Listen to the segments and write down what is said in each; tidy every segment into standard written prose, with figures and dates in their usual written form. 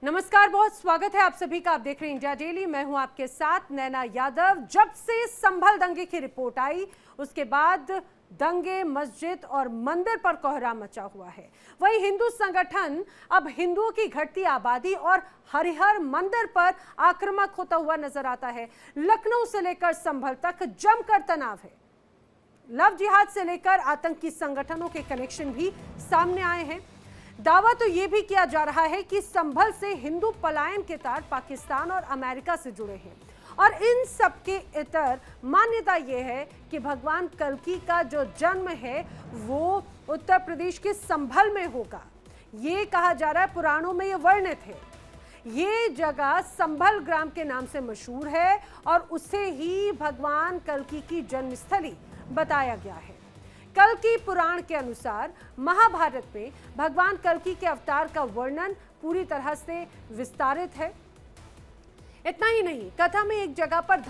नमस्कार, बहुत स्वागत है आप सभी का। आप देख रहे हैं इंडिया डेली। मैं हूं आपके साथ नैना यादव। जब से संभल दंगे की रिपोर्ट आई उसके बाद दंगे, मस्जिद और मंदिर पर कोहराम मचा हुआ है। वही हिंदू संगठन अब हिंदुओं की घटती आबादी और हरिहर मंदिर पर आक्रामक होता हुआ नजर आता है। लखनऊ से लेकर संभल तक जमकर तनाव है। लव जिहाद से लेकर आतंकी संगठनों के कनेक्शन भी सामने आए हैं। दावा तो यह भी किया जा रहा है कि संभल से हिंदू पलायन के तार पाकिस्तान और अमेरिका से जुड़े हैं और इन सब के इतर मान्यता यह है कि भगवान कल्कि का जो जन्म है वो उत्तर प्रदेश के संभल में होगा। ये कहा जा रहा है, पुराणों में ये वर्णित है। ये जगह संभल ग्राम के नाम से मशहूर है और उसे ही भगवान कल्कि की जन्मस्थली बताया गया है। कल्कि पुराण के अनुसार महाभारत में भगवान कल्कि के अवतार का वर्णन पूरी तरह से विस्तारित है। इतना ही नहीं, कथा में एक जगह पर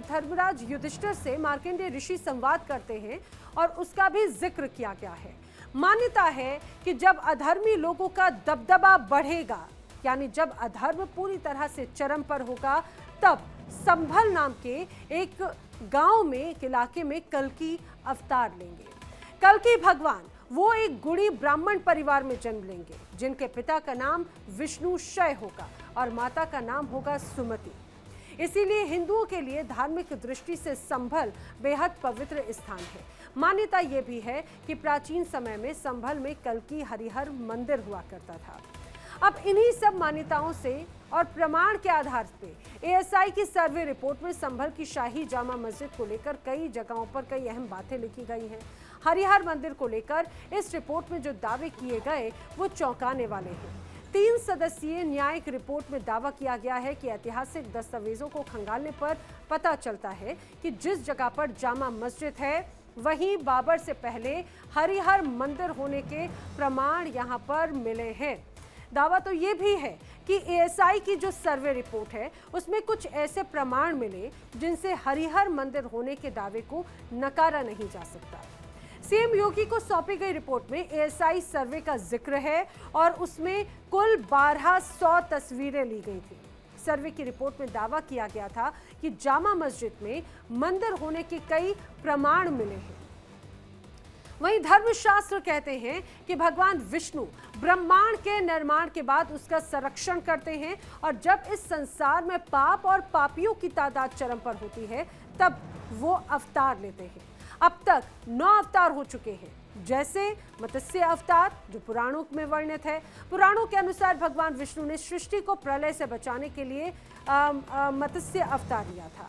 धर्मराज युधिष्ठिर से मार्कंडेय ऋषि संवाद करते हैं और उसका भी जिक्र किया गया है। मान्यता है कि जब अधर्मी लोगों का दबदबा बढ़ेगा, यानी जब अधर्म पूरी तरह से चरम पर होगा, तब संभल नाम के एक गांव में, एक इलाके में कल्कि अवतार लेंगे। कल्कि भगवान वो एक गुणी ब्राह्मण परिवार में जन्म लेंगे जिनके पिता का नाम विष्णुशय होगा और माता का नाम होगा सुमति। इसीलिए हिंदुओं के लिए धार्मिक दृष्टि से संभल बेहद पवित्र स्थान है। मान्यता ये भी है कि प्राचीन समय में संभल में कल्कि हरिहर मंदिर हुआ करता था। अब इन्हीं सब मान्यताओं से और प्रमाण के आधार पे एएसआई की सर्वे रिपोर्ट में संभल की शाही जामा मस्जिद को लेकर कई जगहों पर कई अहम बातें लिखी गई हैं। हरिहर मंदिर को लेकर इस रिपोर्ट में जो दावे किए गए वो चौंकाने वाले हैं। 3 सदस्यीय न्यायिक रिपोर्ट में दावा किया गया है कि ऐतिहासिक दस्तावेजों को खंगालने पर पता चलता है कि जिस जगह पर जामा मस्जिद है वहीं बाबर से पहले हरिहर मंदिर होने के प्रमाण यहाँ पर मिले हैं। दावा तो ये भी है कि एएसआई की जो सर्वे रिपोर्ट है उसमें कुछ ऐसे प्रमाण मिले जिनसे हरिहर मंदिर होने के दावे को नकारा नहीं जा सकता। सीएम योगी को सौंपी गई रिपोर्ट में एएसआई सर्वे का जिक्र है और उसमें कुल 1200 तस्वीरें ली गई थी। सर्वे की रिपोर्ट में दावा किया गया था कि जामा मस्जिद में मंदिर होने के कई प्रमाण मिले हैं। वहीं धर्मशास्त्र कहते हैं कि भगवान विष्णु ब्रह्मांड के निर्माण के बाद उसका संरक्षण करते हैं और जब इस संसार में पाप और पापियों की तादाद चरम पर होती है तब वो अवतार लेते हैं। अब तक 9 अवतार हो चुके हैं, जैसे मत्स्य अवतार जो पुराणों में वर्णित है। पुराणों के अनुसार भगवान विष्णु ने सृष्टि को प्रलय से बचाने के लिए मत्स्य अवतार लिया था।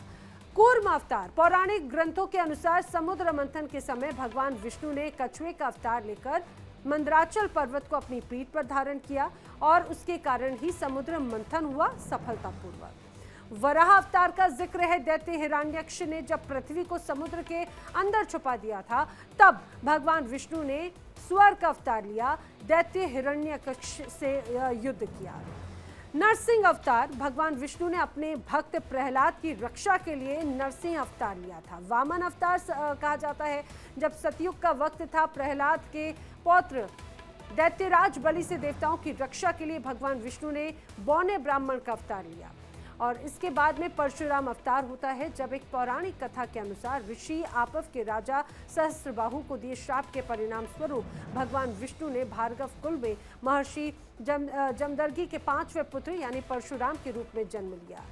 कूर्म अवतार पौराणिक ग्रंथों के अनुसार समुद्र मंथन के समय भगवान विष्णु ने कछुए का अवतार लेकर मंदराचल पर्वत को अपनी पीठ पर धारण किया और उसके कारण ही समुद्र मंथन हुआ सफलतापूर्वक। वराह अवतार का जिक्र है। दैत्य हिरण्यक्ष ने जब पृथ्वी को समुद्र के अंदर छुपा दिया था तब भगवान विष्णु ने स्वर्ग का अवतार लिया, दैत्य हिरण्यक्ष से युद्ध किया। नरसिंह अवतार भगवान विष्णु ने अपने भक्त प्रहलाद की रक्षा के लिए नरसिंह अवतार लिया था। वामन अवतार कहा जाता है जब सतयुग का वक्त था, प्रहलाद के पौत्र दैत्यराज बलि से देवताओं की रक्षा के लिए भगवान विष्णु ने बौने ब्राह्मण का अवतार लिया। और इसके बाद में परशुराम अवतार होता है जब एक पौराणिक कथा के अनुसार ऋषि आपव के राजा सहस्त्रबाहु को दिए श्राप के परिणाम स्वरूप भगवान विष्णु ने भार्गव कुल में महर्षि जमदग्नि के 5वें पुत्र यानी परशुराम के रूप में जन्म लिया।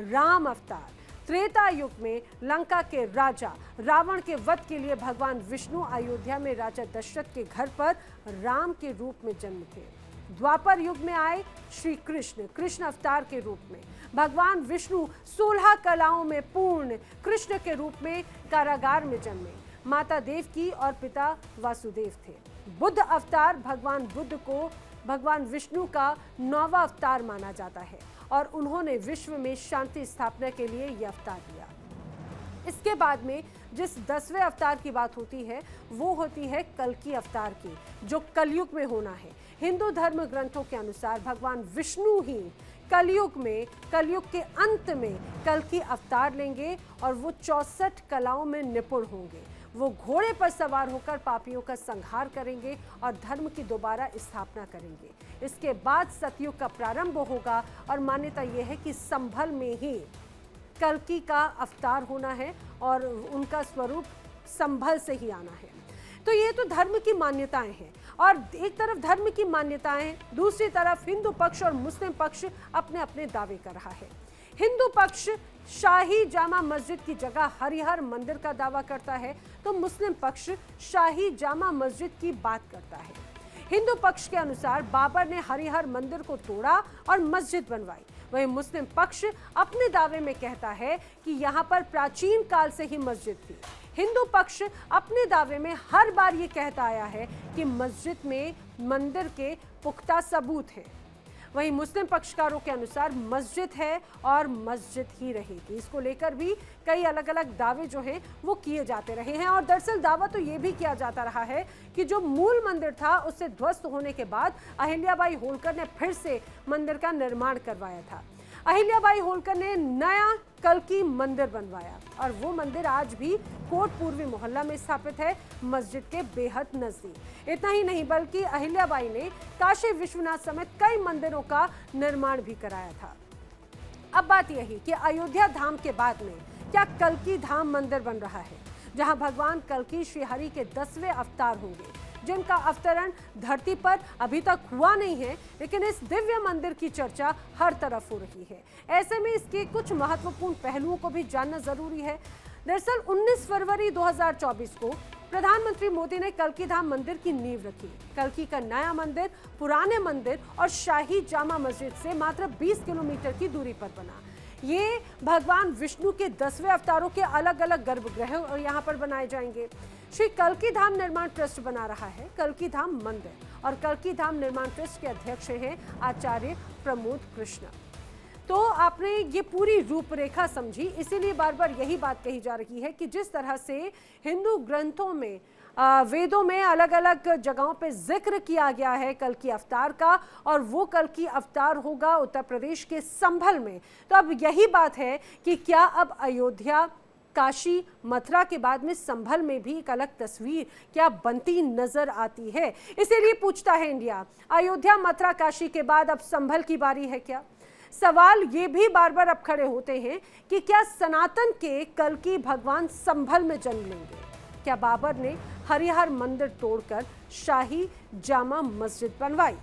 राम अवतार त्रेता युग में लंका के राजा रावण के वध के लिए भगवान विष्णु अयोध्या में राजा दशरथ के घर पर राम के रूप में जन्म थे। द्वापर युग में आए श्री कृष्ण अवतार के रूप में। भगवान विष्णु 16 कलाओं में पूर्ण कृष्ण के रूप में कारागार में जन्मे। माता देवकी और पिता वासुदेव थे। बुद्ध अवतार भगवान बुद्ध को भगवान विष्णु का 9वां अवतार माना जाता है और उन्होंने विश्व में शांति स्थापना के लिए यह अवतार लिया। इसके बाद में जिस 10वें अवतार की बात होती है वो होती है कल्कि अवतार की, जो कलयुग में होना है। हिंदू धर्म ग्रंथों के अनुसार भगवान विष्णु ही कलयुग के अंत में कल्कि अवतार लेंगे और वो 64 कलाओं में निपुण होंगे। वो घोड़े पर सवार होकर पापियों का संहार करेंगे और धर्म की दोबारा स्थापना करेंगे। इसके बाद सतयुग का प्रारंभ होगा और मान्यता यह है कि संभल में ही कल्कि का अवतार होना है और उनका स्वरूप संभल से ही आना है। तो ये तो धर्म की मान्यताएं हैं और एक तरफ धर्म की मान्यताएं हैं, दूसरी तरफ हिंदू पक्ष और मुस्लिम पक्ष अपने अपने दावे कर रहा है। हिंदू पक्ष शाही जामा मस्जिद की जगह हरिहर मंदिर का दावा करता है तो मुस्लिम पक्ष शाही जामा मस्जिद की बात करता है। हिंदू पक्ष के अनुसार बाबर ने हरिहर मंदिर को तोड़ा और मस्जिद बनवाई, वहीं मुस्लिम पक्ष अपने दावे में कहता है कि यहां पर प्राचीन काल से ही मस्जिद थी। हिंदू पक्ष अपने दावे में हर बार ये कहता आया है कि मस्जिद में मंदिर के पुख्ता सबूत हैं। वहीं मुस्लिम पक्षकारों के अनुसार मस्जिद है और मस्जिद ही रहेगी। इसको लेकर भी कई अलग अलग दावे जो हैं वो किए जाते रहे हैं और दरअसल दावा तो ये भी किया जाता रहा है कि जो मूल मंदिर था उससे ध्वस्त होने के बाद अहिल्याबाई होलकर ने फिर से मंदिर का निर्माण करवाया था। अहिल्याबाई होलकर ने नया कल्कि मंदिर बनवाया और वो मंदिर आज भी कोट पूर्वी मोहल्ला में स्थापित है, मस्जिद के बेहद नजदीक। इतना ही नहीं बल्कि अहिल्याबाई ने काशी विश्वनाथ समेत कई मंदिरों का निर्माण भी कराया था। अब बात यही कि अयोध्या धाम के बाद में क्या कल्कि धाम मंदिर बन रहा है, जहां भगवान कल्कि श्रीहरि के 10वें अवतार होंगे, जिनका अवतरण धरती पर अभी तक हुआ नहीं है, लेकिन इस दिव्य मंदिर की चर्चा हर तरफ हो रही है। ऐसे में इसके कुछ महत्वपूर्ण पहलुओं को भी जानना जरूरी है। दरअसल 19 फरवरी 2024 को प्रधानमंत्री मोदी ने कल्कि धाम मंदिर की नींव रखी। कल्कि का नया मंदिर पुराने मंदिर और शाही जामा मस्जिद से मात्र 20 किलोमीटर की दूरी पर बना। ये भगवान विष्णु के 10वें अवतारों के अलग अलग गर्भगृह यहाँ पर बनाए जाएंगे। श्री कल्कि धाम निर्माण ट्रस्ट बना रहा है कल्कि धाम मंदिर और कल्कि धाम निर्माण ट्रस्ट के अध्यक्ष हैं आचार्य प्रमोद कृष्ण। तो आपने ये पूरी रूपरेखा समझी, इसीलिए बार बार यही बात कही जा रही है कि जिस तरह से हिंदू ग्रंथों में वेदों में अलग अलग जगहों पे जिक्र किया गया है कल्कि अवतार का और वो कल्कि अवतार होगा उत्तर प्रदेश के संभल में। तो अब यही बात है कि क्या अब अयोध्या काशी मथुरा के बाद में संभल में भी एक अलग तस्वीर क्या बनती नजर आती है। इसीलिए पूछता है इंडिया, अयोध्या मथुरा काशी के बाद अब संभल की बारी है क्या। सवाल ये भी बार बार अब खड़े होते हैं कि क्या सनातन के कल्कि भगवान संभल में जन्म लेंगे। क्या बाबर ने हरिहर मंदिर तोड़कर शाही जामा मस्जिद बनवाई।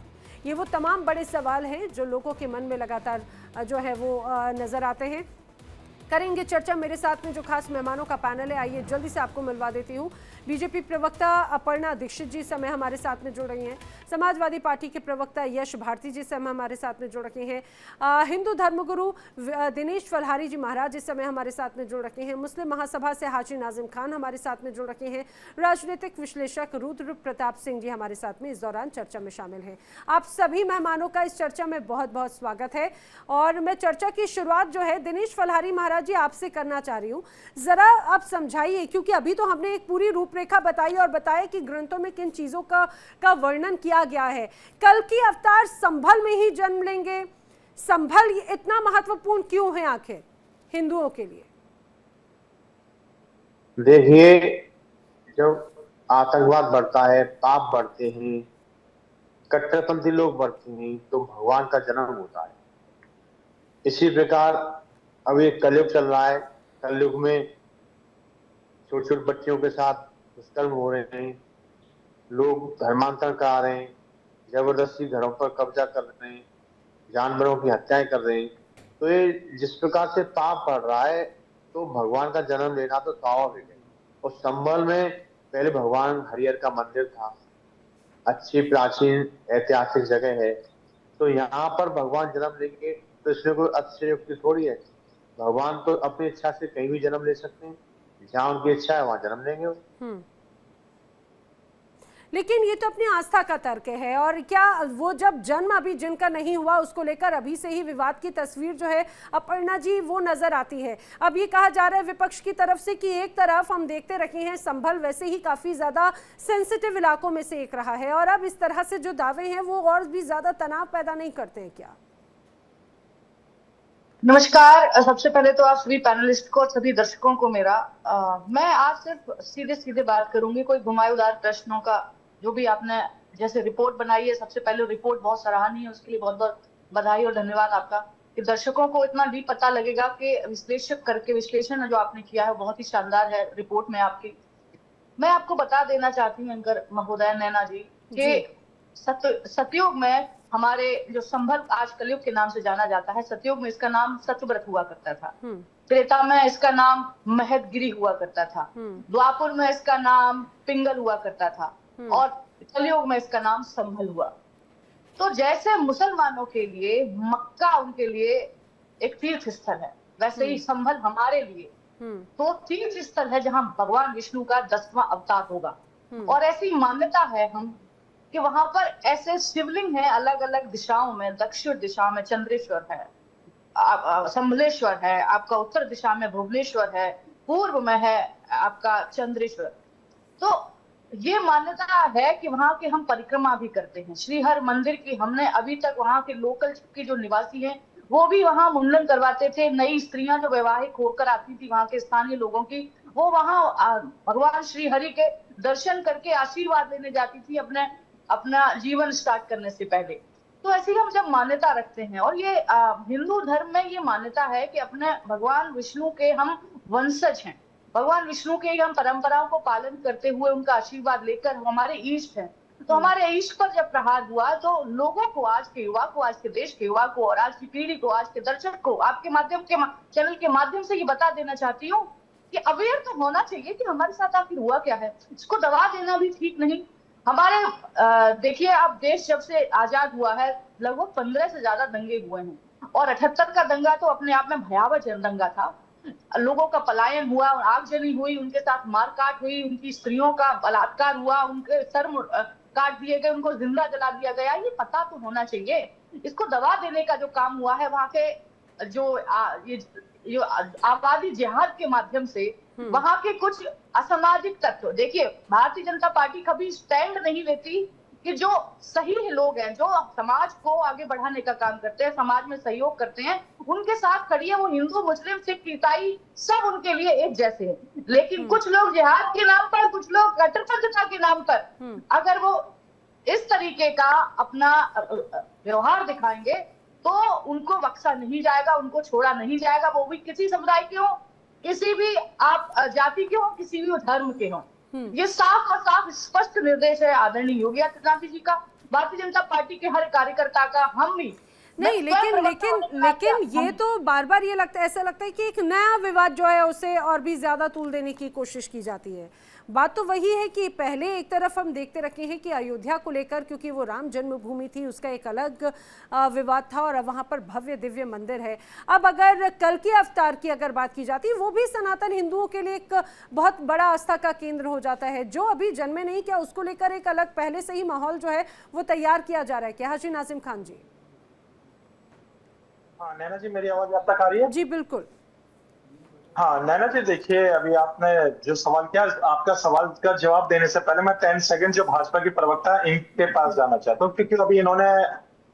ये वो तमाम बड़े सवाल हैं जो लोगों के मन में लगातार जो है वो नजर आते हैं। करेंगे चर्चा, मेरे साथ में जो खास मेहमानों का पैनल है आइए जल्दी से आपको मिलवा देती हूँ। बीजेपी प्रवक्ता अपर्णा दीक्षित जी समय हमारे साथ में जुड़ रही हैं, समाजवादी पार्टी के प्रवक्ता यश भारती जी समय हमारे साथ में जुड़ रखे हैं, हिंदू धर्मगुरु दिनेश फलहारी जी महाराज इस समय हमारे साथ में जुड़ रखे हैं, मुस्लिम महासभा से हाजी नाजिम खान हमारे साथ में जुड़ रखे हैं, राजनीतिक विश्लेषक रुद्र प्रताप सिंह जी हमारे साथ में इस दौरान चर्चा में शामिल हैं। आप सभी मेहमानों का इस चर्चा में बहुत बहुत स्वागत है और मैं चर्चा की शुरुआत जो है दिनेश फलहारी महाराज जी आपसे करना चाह रही हूं। जरा आप समझाइए, क्योंकि अभी तो हमने एक पूरी रूपरेखा बताई और बताया कि ग्रंथों में किन चीजों का वर्णन किया गया है। कल्कि अवतार संभल में ही जन्म लेंगे, संभल इतना महत्वपूर्ण क्यों है आखिर हिंदुओं के लिए। देखिए, जब आतंकवाद बढ़ता है, पाप बढ़ते हैं, कट्टरपंथी लोग बढ़ते हैं तो भगवान का जन्म होता है। इसी प्रकार अब एक कलयुग चल रहा है, कलयुग में छोटे छोटे बच्चियों के साथ दुष्कर्म हो रहे हैं, लोग धर्मांतरण करा रहे हैं, जबरदस्ती घरों पर कब्जा कर रहे हैं, जानवरों की हत्याएं कर रहे हैं। तो ये जिस प्रकार से पाप बढ़ रहा है तो भगवान का जन्म लेना तो स्वाभाविक है। और संभल में पहले भगवान हरिहर का मंदिर था, अच्छी प्राचीन ऐतिहासिक जगह है, तो यहाँ पर भगवान जन्म लेंगे तो इसमें कोई अतिशयोक्ति थोड़ी है। भगवान तो अपनी इच्छा से कहीं भी जन्म ले सकते हैं, जहाँ उनकी इच्छा है वहां जन्म लेंगे। लेकिन ये तो अपनी आस्था का तर्क है और क्या वो जब जन्म अभी जिनका नहीं हुआ उसको लेकर अभी से ही विवाद की तस्वीर जो है अपर्णा जी वो नजर आती है। अब ये कहा जा रहा है विपक्ष की तरफ से कि एक तरफ हम देखते रखे हैं संभल वैसे ही काफी ज्यादा सेंसिटिव इलाकों में से एक रहा है और अब इस तरह से जो दावे हैं वो और भी ज्यादा तनाव पैदा नहीं करते हैं क्या। नमस्कार। सबसे पहले तो आप सभी पैनलिस्ट को और सभी दर्शकों को मेरा मैं आज सिर्फ सीधे सीधे बात करूंगी, कोई घुमावदार प्रश्नों का जो भी आपने जैसे रिपोर्ट बनाई है। सबसे पहले रिपोर्ट बहुत सराहनीय है, उसके लिए बहुत बहुत बधाई और धन्यवाद आपका कि दर्शकों को इतना भी पता लगेगा कि विश्लेषक करके विश्लेषण जो आपने किया है बहुत ही शानदार है रिपोर्ट में आपकी। मैं आपको बता देना चाहती हूँ एंकर महोदय नैना जी कि सतयुग में हमारे जो संभल आज कलयुग के नाम से जाना जाता है, सतयुग में इसका नाम सत्यव्रत हुआ करता था। त्रेता में इसका नाम महदगिरी हुआ करता था। द्वापर में इसका नाम पिंगल हुआ करता था और कलयुग में इसका नाम संभल हुआ। तो जैसे मुसलमानों के लिए मक्का उनके लिए एक तीर्थ स्थल है, वैसे ही संभल हमारे लिए तो तीर्थ स्थल है जहां भगवान विष्णु का 10वां अवतार होगा। और ऐसी मान्यता है हम कि वहां पर ऐसे शिवलिंग है अलग अलग दिशाओं में। दक्षिण दिशा में चंद्रेश्वर है, संभलेश्वर है, आपका उत्तर दिशा में भुवनेश्वर है, पूर्व में है आपका चंद्रेश्वर। तो ये मान्यता है कि वहां की हम परिक्रमा भी करते हैं। श्रीहर मंदिर की हमने अभी तक वहां के लोकल के जो निवासी हैं वो भी वहां मुंडन करवाते थे। नई स्त्रियां जो वैवाहिक होकर आती थी वहां के स्थानीय लोगों की, वो वहां भगवान श्री हरि के दर्शन करके आशीर्वाद लेने जाती थी अपना जीवन स्टार्ट करने से पहले। तो ऐसी हम जब मान्यता रखते हैं और ये हिंदू धर्म में ये मान्यता है कि अपने भगवान विष्णु के हम वंशज हैं, भगवान विष्णु के हम परंपराओं को पालन करते हुए उनका आशीर्वाद लेकर हमारे ईष्ट हैं। तो हमारे ईष्ट पर जब प्रहार हुआ तो लोगों को, आज के युवा को, आज के देश के युवा को और आज की पीढ़ी को, आज के दर्शक को आपके माध्यम के चैनल के माध्यम से ये बता देना चाहती हूँ कि अवेयर तो होना चाहिए कि हमारे साथ आखिर हुआ क्या है। इसको दबा देना भी ठीक नहीं। हमारे देखिए, अब देश जब से आजाद हुआ है लगभग 15 से ज्यादा दंगे हुए हैं और 78 का दंगा तो अपने आप में भयावह दंगा था। लोगों का पलायन हुआ, आगजनी हुई, उनके साथ मारकाट हुई, उनकी स्त्रियों का बलात्कार हुआ, उनके सर काट दिए गए, उनको जिंदा जला दिया गया। ये पता तो होना चाहिए। इसको दबा देने का जो काम हुआ है वहां के जो आबादी जिहाद के माध्यम से वहां के कुछ असामाजिक तत्व, देखिए भारतीय जनता पार्टी कभी स्टैंड नहीं लेती कि जो सही लोग हैं, जो समाज को आगे बढ़ाने का काम करते हैं, समाज में सहयोग करते हैं, उनके साथ खड़ी है। वो हिंदू, मुस्लिम, सिख, ईसाई सब उनके लिए एक जैसे हैं। लेकिन कुछ लोग जिहाद के नाम पर, कुछ लोग कट्टरपंथता के नाम पर अगर वो इस तरीके का अपना व्यवहार दिखाएंगे तो उनको बख्शा नहीं जाएगा, उनको छोड़ा नहीं जाएगा। वो भी किसी समुदाय के हो, किसी भी आप जाति के हो, किसी भी धर्म के हो। ये साफ और साफ स्पष्ट निर्देश है आदरणीय योगी आदित्यनाथ जी का, भारतीय जनता पार्टी के हर कार्यकर्ता का। हम भी नहीं, लेकिन ये तो बार बार ये लगता है, ऐसा लगता है कि एक नया विवाद जो है उसे और भी ज्यादा तूल देने की कोशिश की जाती है। बात तो वही है कि पहले एक तरफ हम देखते रखे हैं कि अयोध्या को लेकर, क्योंकि वो राम जन्मभूमि थी, उसका एक अलग विवाद था और वहाँ पर भव्य दिव्य मंदिर है। अब अगर कल के अवतार की अगर बात की जाती है, वो भी सनातन हिंदुओं के लिए एक बहुत बड़ा आस्था का केंद्र हो जाता है। जो अभी जन्मे नहीं, क्या उसको लेकर एक अलग पहले से ही माहौल जो है वो तैयार किया जा रहा है क्या? हाजी नाजिम खान जी। हाँ नैना जी, मेरी आवाज आप तक आ रही है? जी बिल्कुल। हाँ नैना जी, देखिए अभी आपने जो सवाल किया, आपका सवाल का जवाब देने से पहले मैं 10 सेकंड जो भाजपा की प्रवक्ता इनके पास जाना चाहता हूँ, क्योंकि अभी इन्होंने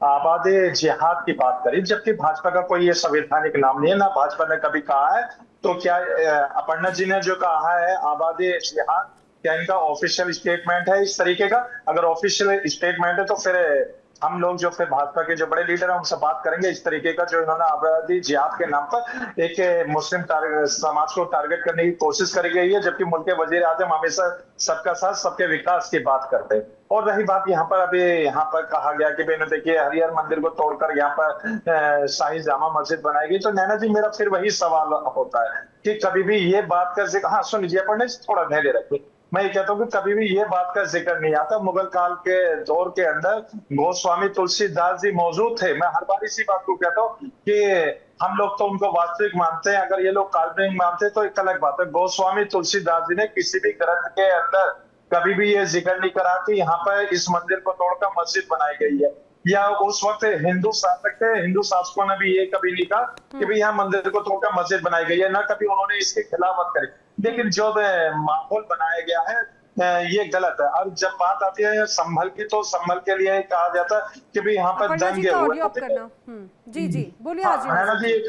आबादी जिहाद की बात करी, जबकि भाजपा का कोई ये संवैधानिक नाम नहीं है, ना भाजपा ने कभी कहा है। तो क्या अपर्णा जी ने जो कहा है आबादी जिहाद, क्या इनका ऑफिशियल स्टेटमेंट है इस तरीके का? अगर ऑफिशियल स्टेटमेंट है तो फिर हम लोग जो फिर भाजपा के जो बड़े लीडर हैं उनसे बात करेंगे। इस तरीके का जो इन्होंने आबादी जिहाद के नाम पर एक मुस्लिम समाज को टारगेट करने की कोशिश करी गई है, जबकि मुल्क के वजीर आजम हमेशा सबका साथ सबके विकास की बात करते हैं। और रही बात यहाँ पर, अभी यहाँ पर कहा गया कि भाई देखिए हरिहर मंदिर को तोड़कर यहाँ पर शाही जामा मस्जिद बनाएगी। तो नैना जी, मेरा फिर वही सवाल होता है कि कभी भी ये बात का जिक्र, हाँ सुन लीजिए, पर थोड़ा धैर्य रखिए। मैं ये कहता हूँ कि कभी भी ये बात का जिक्र नहीं आता। मुगल काल के दौर के अंदर गोस्वामी तुलसीदास जी मौजूद थे। मैं हर बार इसी बात को कहता हूँ कि हम लोग तो उनको वास्तविक मानते हैं, अगर ये लोग काल्पनिक मानते हैं तो एक अलग बात है। गोस्वामी तुलसीदास जी ने किसी भी ग्रंथ के अंदर कभी भी ये जिक्र नहीं करा कि यहाँ पर इस मंदिर को तोड़कर मस्जिद बनाई गई है, या उस वक्त हिंदू शासक थे, हिंदू शासकों ने भी ये कभी नहीं कहा कि भाई यहाँ मंदिर को तोड़कर मस्जिद बनाई गई है, ना कभी उन्होंने इसके खिलाफत करी। लेकिन जो माहौल बनाया गया है ये गलत है। और जब बात आती है संभल की, तो संभल के लिए कहा जाता है कि भाई यहाँ पर अपर्णा जी दंगे का हुए। ऑडियो अप करना। जी जी बोलिए हाँ हाजी नैना नाजिम जी, जी।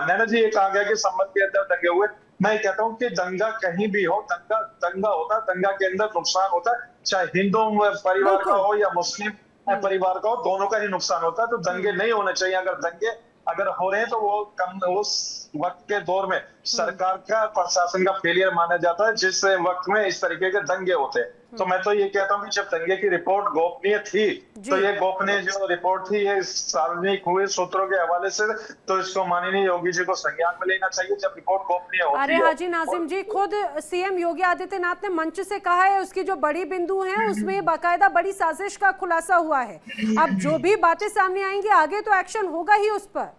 नैना जी ये कहा गया कि संभल के अंदर दंगे हुए। मैं कहता हूँ कि दंगा कहीं भी हो, दंगा दंगा होता है, दंगा के अंदर नुकसान होता है, चाहे हिंदू परिवार का बिल्कुल। हो या मुस्लिम परिवार का हो, दोनों का ही नुकसान होता है। तो दंगे नहीं होने चाहिए। अगर दंगे अगर हो रहे हैं तो वो कम उस वक्त के दौर में सरकार का, प्रशासन का फेलियर माना जाता है, जिस वक्त में इस तरीके के दंगे होते हैं। तो मैं तो ये कहता हूँ कि जब दंगे की रिपोर्ट गोपनीय थी, तो ये गोपनीय जो रिपोर्ट थी ये सार्वजनिक हुए सूत्रों के हवाले से, तो इसको माननीय योगी जी को संज्ञान में लेना चाहिए जब रिपोर्ट गोपनीय होती अरे है। हाजी नाजिम जी, खुद सीएम योगी आदित्यनाथ ने मंच से कहा है उसकी जो बड़ी बिंदु हैं उसमें बाकायदा बड़ी साजिश का खुलासा हुआ है। अब जो भी बातें सामने आएंगी आगे तो एक्शन होगा ही उस पर।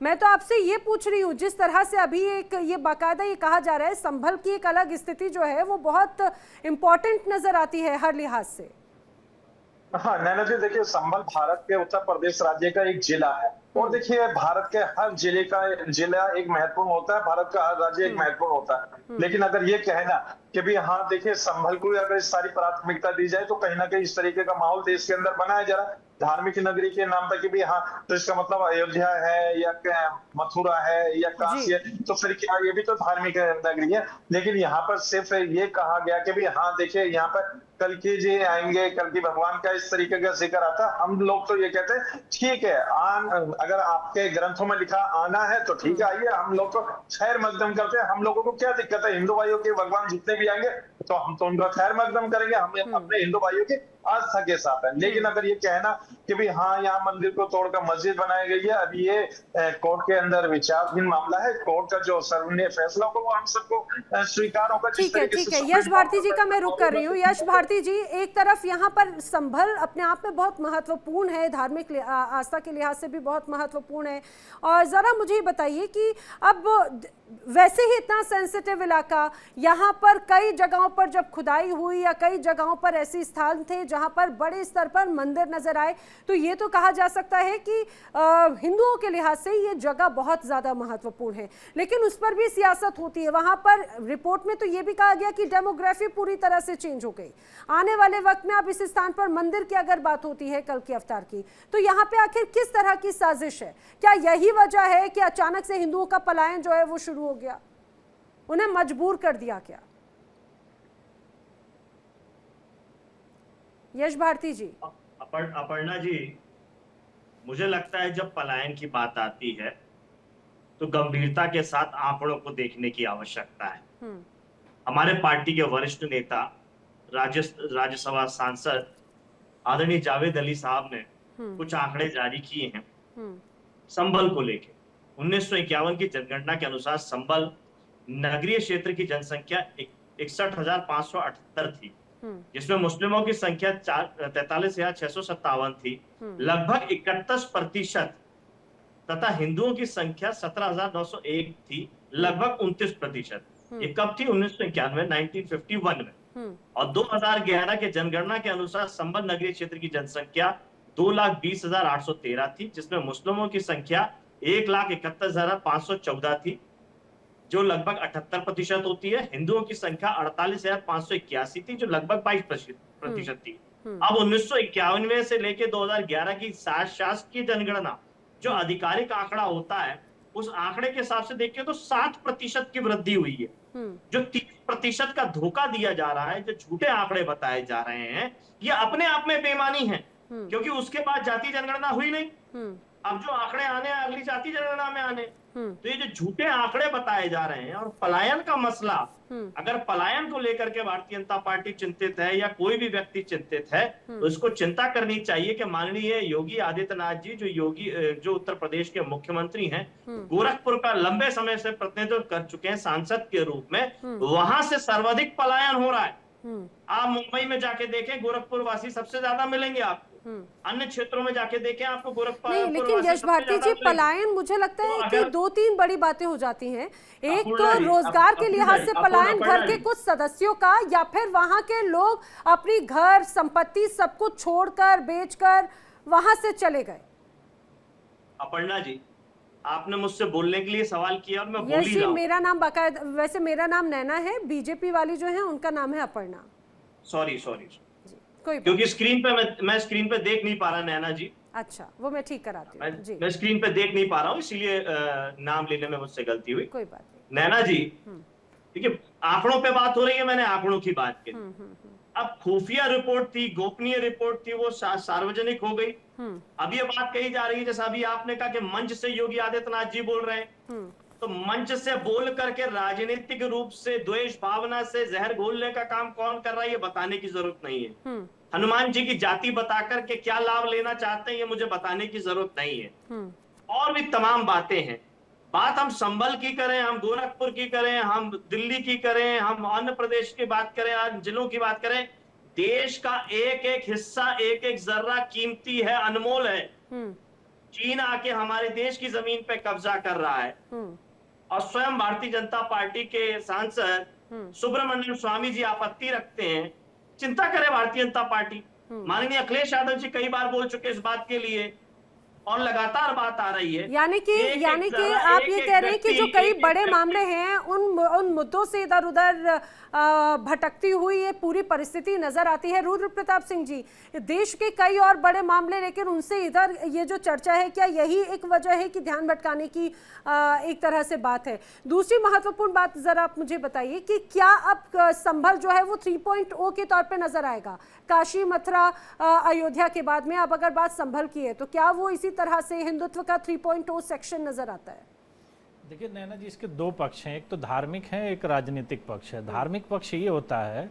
मैं तो आपसे ये पूछ रही हूँ, जिस तरह से अभी एक ये बाकायदा ये कहा जा रहा है संभल की एक अलग स्थिति जो है वो बहुत इंपॉर्टेंट नजर आती है हर लिहाज से। हाँ नैना जी, देखिए संभल भारत के उत्तर प्रदेश राज्य का एक जिला है। और देखिए भारत के हर जिला एक महत्वपूर्ण होता है, भारत का हर राज्य एक महत्वपूर्ण होता है। लेकिन अगर ये कहना कि भी हाँ देखिए संभल को अगर इस सारी प्राथमिकता दी जाए, तो कहीं ना कहीं इस तरीके का माहौल देश के अंदर बनाया जा रहा है धार्मिक नगरी के नाम पर कि भी हाँ, तो इसका मतलब अयोध्या है या मथुरा है या काशी है, तो फिर क्या ये भी तो धार्मिक नगरी है। लेकिन यहाँ पर सिर्फ ये कहा गया कि भी हाँ देखिए यहाँ पर कल की जी आएंगे, कल की भगवान का इस तरीके का जिक्र आता है। हम लोग तो ये कहते हैं ठीक है, अगर आपके ग्रंथों में लिखा आना है तो ठीक है आइए, हम लोग तो खैर मकदम करते हैं। हम लोगों को क्या दिक्कत है, हिंदू भाइयों के भगवान जितने भी आएंगे तो हम तो उनका खैर मकदम करेंगे, हम अपने हिंदू भाइयों की आस्था के साथ है। लेकिन अगर ये कहना कि भी हाँ यहाँ मंदिर को तोड़कर मस्जिद बनाई गई है, अभी ये कोर्ट के अंदर विचाराधीन मामला है, कोर्ट का जो सर्वनीय फैसला होगा वो हम सबको स्वीकार होगा। ठीक है ठीक है, यश भारती जी का मैं रुक कर रही हूँ। यश भारती जी, एक तरफ यहाँ पर संभल अपने आप में बहुत महत्वपूर्ण है, धार्मिक आस्था के लिहाज से भी बहुत महत्वपूर्ण है, और जरा मुझे बताइए कि अब वैसे ही इतना सेंसिटिव इलाका, यहाँ पर कई जगहों पर जब खुदाई हुई या कई जगहों पर ऐसे स्थान थे जहाँ पर बड़े स्तर पर मंदिर नजर आए, तो ये तो कहा जा सकता है कि हिंदुओं के लिहाज से ये जगह बहुत ज्यादा महत्वपूर्ण है। लेकिन उस पर भी सियासत होती है। वहां पर रिपोर्ट में तो ये भी कहा गया कि डेमोग्राफी पूरी तरह से चेंज हो गई। आने वाले वक्त में अब इस स्थान पर मंदिर की अगर बात होती है कल की अवतार की, तो यहाँ पे आखिर किस तरह की साजिश है? क्या यही वजह है कि अचानक से हिंदुओं का पलायन जो है वो शुरू हो गया, उन्हें मजबूर कर दिया क्या? यश भारती जी। अपर्णा जी, मुझे लगता है जब पलायन की बात आती है तो गंभीरता के साथ आंकड़ों को देखने की आवश्यकता है। हमारे पार्टी के वरिष्ठ नेता, राज्यसभा सांसद आदरणीय जावेद अली साहब ने कुछ आंकड़े जारी किए हैं संभल को लेकर। 1951 की जनगणना के अनुसार संभल नगरीय क्षेत्र की जनसंख्या 61,578 थी, जिसमें मुस्लिमों की संख्या 43,657 थी, लगभग 31%, तथा हिंदुओं की संख्या 17,901 थी, लगभग 29%। ये कब थी? 1991 1951 में। और 2011 के जनगणना के अनुसार संभल नगरीय क्षेत्र की जनसंख्या 2,20,813 थी, जिसमें मुस्लिमों की संख्या 1,71,514 थी, जो लगभग 78% होती है। हिंदुओं की संख्या 48,581 थी, जो लगभग 22% थी। अब 1951 में से लेके 2011 की शासकीय जनगणना, जो आधिकारिक आंकड़ा होता है, उस आंकड़े के हिसाब से देखिए तो 60% की वृद्धि हुई है। जो 30% का धोखा दिया जा रहा है, जो झूठे आंकड़े बताए जा रहे हैं, ये अपने आप में बेईमानी है, क्योंकि उसके बाद जातीय जनगणना हुई नहीं। अब जो आंकड़े आने हैं अगली जातीय जनगणना में आने, तो ये जो झूठे आंकड़े बताए जा रहे हैं। और पलायन का मसला, अगर पलायन को लेकर के भारतीय जनता पार्टी चिंतित है या कोई भी व्यक्ति चिंतित है, तो इसको चिंता करनी चाहिए कि माननीय योगी आदित्यनाथ जी, जो उत्तर प्रदेश के मुख्यमंत्री हैं, गोरखपुर का लंबे समय से प्रतिनिधित्व कर चुके हैं सांसद के रूप में, वहां से सर्वाधिक पलायन हो रहा है। आप मुंबई में जाके देखें, गोरखपुर वासी सबसे ज्यादा मिलेंगे आपको। अन्य क्षेत्रों में जाके देखें, आपको गोरखपुर नहीं, लेकिन यश भारती जी, पलायन मुझे लगता है कि 2-3 बड़ी बातें हो जाती हैं। एक तो रोजगार के लिहाज से पलायन घर के कुछ सदस्यों का, या फिर वहां के लोग अपनी घर संपत्ति सब कुछ छोड़कर बेचकर वहां से चले गए। अपर्णा जी, आपने मुझसे बोलने के लिए सवाल किया और मैं बोल ही रहा हूं। मेरा नाम बाकायदा, वैसे मेरा नाम नैना है, बीजेपी वाली जो है उनका नाम है अपर्णा। सॉरी जी, कोई बात क्योंकि स्क्रीन पे मैं स्क्रीन पे देख नहीं पा रहा नैना जी। अच्छा, वो मैं ठीक कराती हूँ जी, मैं स्क्रीन पे देख नहीं पा रहा हूँ, इसीलिए नाम लेने में मुझसे गलती हुई। कोई बात नहीं। नैना जी देखिए, आंकड़ों पे बात हो रही है, मैंने आंकड़ों की बात की। अब खुफिया रिपोर्ट थी, गोपनीय रिपोर्ट थी, वो सार्वजनिक हो गई। अब ये बात कही जा रही है, जैसा अभी आपने कहा कि मंच से योगी आदित्यनाथ जी बोल रहे हैं, तो मंच से बोल करके राजनीतिक रूप से द्वेष भावना से जहर घोलने का काम कौन कर रहा है, ये बताने की जरूरत नहीं है। हनुमान जी की जाति बताकर के क्या लाभ लेना चाहते हैं, ये मुझे बताने की जरूरत नहीं है। और भी तमाम बातें हैं। बात हम संभल की करें, हम गोरखपुर की करें, हम दिल्ली की करें, हम आंध्र प्रदेश की बात करें, आज जिलों की बात करें, देश का एक एक हिस्सा, एक एक जर्रा कीमती है, अनमोल है। चीन आके हमारे देश की जमीन पे कब्जा कर रहा है और स्वयं भारतीय जनता पार्टी के सांसद सुब्रमण्यम स्वामी जी आपत्ति रखते हैं। चिंता करे भारतीय जनता पार्टी। माननीय अखिलेश यादव जी कई बार बोल चुके इस बात के लिए और लगातार बात आ रही है। यानी कि आप ये कह रहे हैं कि जो कई बड़े मामले हैं उन मुद्दों से इधर उधर भटकती हुई ये पूरी परिस्थिति नजर आती है। रुद्र प्रताप सिंह जी, देश के कई और बड़े मामले, लेकिन उनसे इधर ये जो चर्चा है, क्या यही एक वजह है कि ध्यान भटकाने की एक तरह से बात है? दूसरी महत्वपूर्ण बात जरा आप मुझे बताइए कि क्या अब संभल जो है वो 3.0 के तौर पे नजर आएगा? काशी, मथुरा, अयोध्या के बाद में अब अगर बात संभल की है, तो क्या वो इसी तरह से हिंदुत्व का 3.0 सेक्शन नजर आता है? देखिए नैना जी, इसके दो पक्ष हैं, एक तो धार्मिक है, एक राजनीतिक पक्ष है। धार्मिक पक्ष ये होता है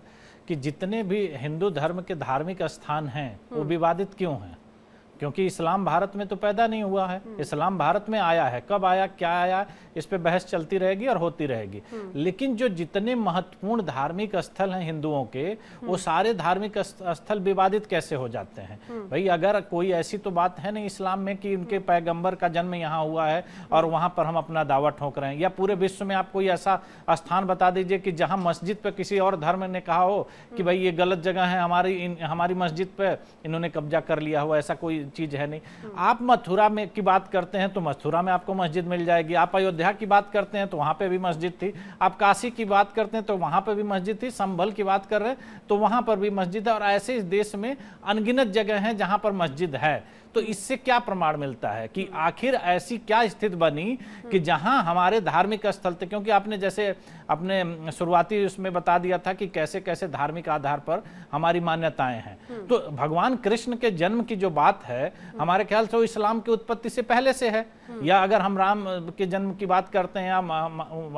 कि जितने भी हिंदू धर्म के धार्मिक स्थान हैं वो विवादित क्यों हैं? क्योंकि इस्लाम भारत में तो पैदा नहीं हुआ है, इस्लाम भारत में आया है। कब आया, क्या आया, इस पे बहस चलती रहेगी और होती रहेगी। लेकिन जो जितने महत्वपूर्ण धार्मिक स्थल हैं हिंदुओं के, वो सारे धार्मिक स्थल विवादित कैसे हो जाते हैं? भाई अगर कोई ऐसी तो बात है नहीं इस्लाम में कि उनके पैगंबर का जन्म यहाँ हुआ है और वहाँ पर हम अपना दावा ठोक रहे हैं, या पूरे विश्व में आप कोई ऐसा स्थान बता दीजिए कि जहाँ मस्जिद पे किसी और धर्म ने कहा हो कि भाई ये गलत जगह है, हमारी मस्जिद पे इन्होंने कब्जा कर लिया हो, ऐसा कोई चीज है नहीं। आप मथुरा में की बात करते हैं तो मथुरा में आपको मस्जिद मिल जाएगी। आप अयोध्या की बात करते हैं तो वहां पे भी मस्जिद थी। आप काशी की बात करते हैं तो वहां पे भी मस्जिद थी। संभल की बात कर रहे हैं तो वहां पर भी मस्जिद है। और ऐसे इस देश में अनगिनत जगह हैं जहां पर मस्जिद है। तो इससे क्या प्रमाण मिलता है कि आखिर ऐसी क्या स्थिति बनी कि जहां हमारे धार्मिक स्थल थे? क्योंकि आपने जैसे अपने शुरुआती उसमें बता दिया था कि कैसे कैसे धार्मिक आधार पर हमारी मान्यताएं हैं। तो भगवान कृष्ण के जन्म की जो बात है, हमारे ख्याल से वो इस्लाम की उत्पत्ति से पहले से है। या अगर हम राम के जन्म की बात करते हैं या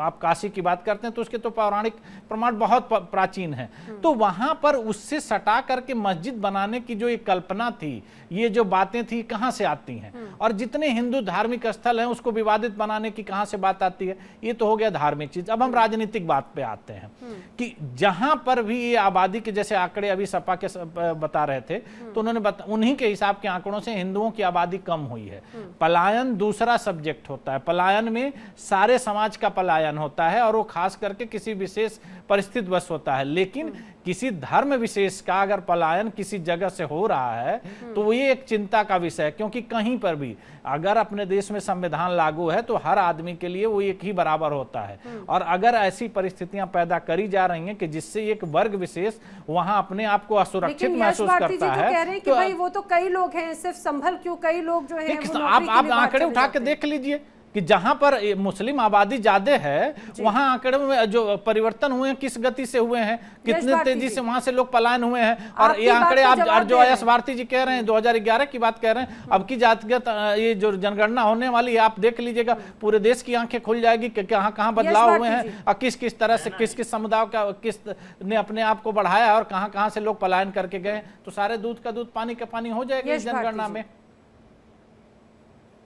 आप काशी की बात करते हैं तो उसके तो पौराणिक प्रमाण बहुत प्राचीन है। तो वहां पर उससे सटा करके मस्जिद बनाने की जो एक कल्पना थी, ये जो बातें थी, कहां से आती हैं? और जितने हिंदू धार्मिक स्थल हैं उसको विवादित बनाने की कहां से बात आती है? ये तो हो गया धार्मिक चीज। अब हम राजनीतिक बात पे आते हैं कि जहां पर भी ये आबादी के जैसे आंकड़े अभी सपा के बता रहे थे, तो उन्होंने उन्हीं के हिसाब के आंकड़ों से हिंदुओं की आबादी कम हुई है। पलायन दूसरा सब्जेक्ट होता है। पलायन में सारे समाज का पलायन होता है और वो खास करके किसी विशेष परिस्थिति बस होता है। लेकिन किसी धर्म विशेष का अगर पलायन किसी जगह से हो रहा है तो ये एक चिंता का विषय है। क्योंकि कहीं पर भी अगर अपने देश में संविधान लागू है तो हर आदमी के लिए वो एक ही बराबर होता है। और अगर ऐसी परिस्थितियां पैदा करी जा रही हैं कि जिससे एक वर्ग विशेष वहां अपने आप को असुरक्षित महसूस करता है, कह रहे हैं कि भाई वो तो कई लोग हैं, सिर्फ संभल क्यों, कई लोग जो हैं आप आंकड़े उठा के देख लीजिए कि जहां पर मुस्लिम आबादी ज्यादा है वहां आंकड़े में जो परिवर्तन हुए हैं किस गति से हुए हैं, कितने तेजी से वहां से लोग पलायन हुए हैं। और ये आंकड़े आप जो यश भारती जी कह रहे हैं 2011 की बात कह रहे हैं, अब की जातिगत ये जो जनगणना होने वाली है आप देख लीजिएगा, पूरे देश की आंखें खुल जाएगी कि कहां कहां बदलाव हुए हैं और किस किस तरह से किस किस समुदाय का किस ने अपने आप को बढ़ाया और कहां कहां से लोग पलायन करके गए। तो सारे दूध का दूध पानी का पानी हो जाएगा इस जनगणना में।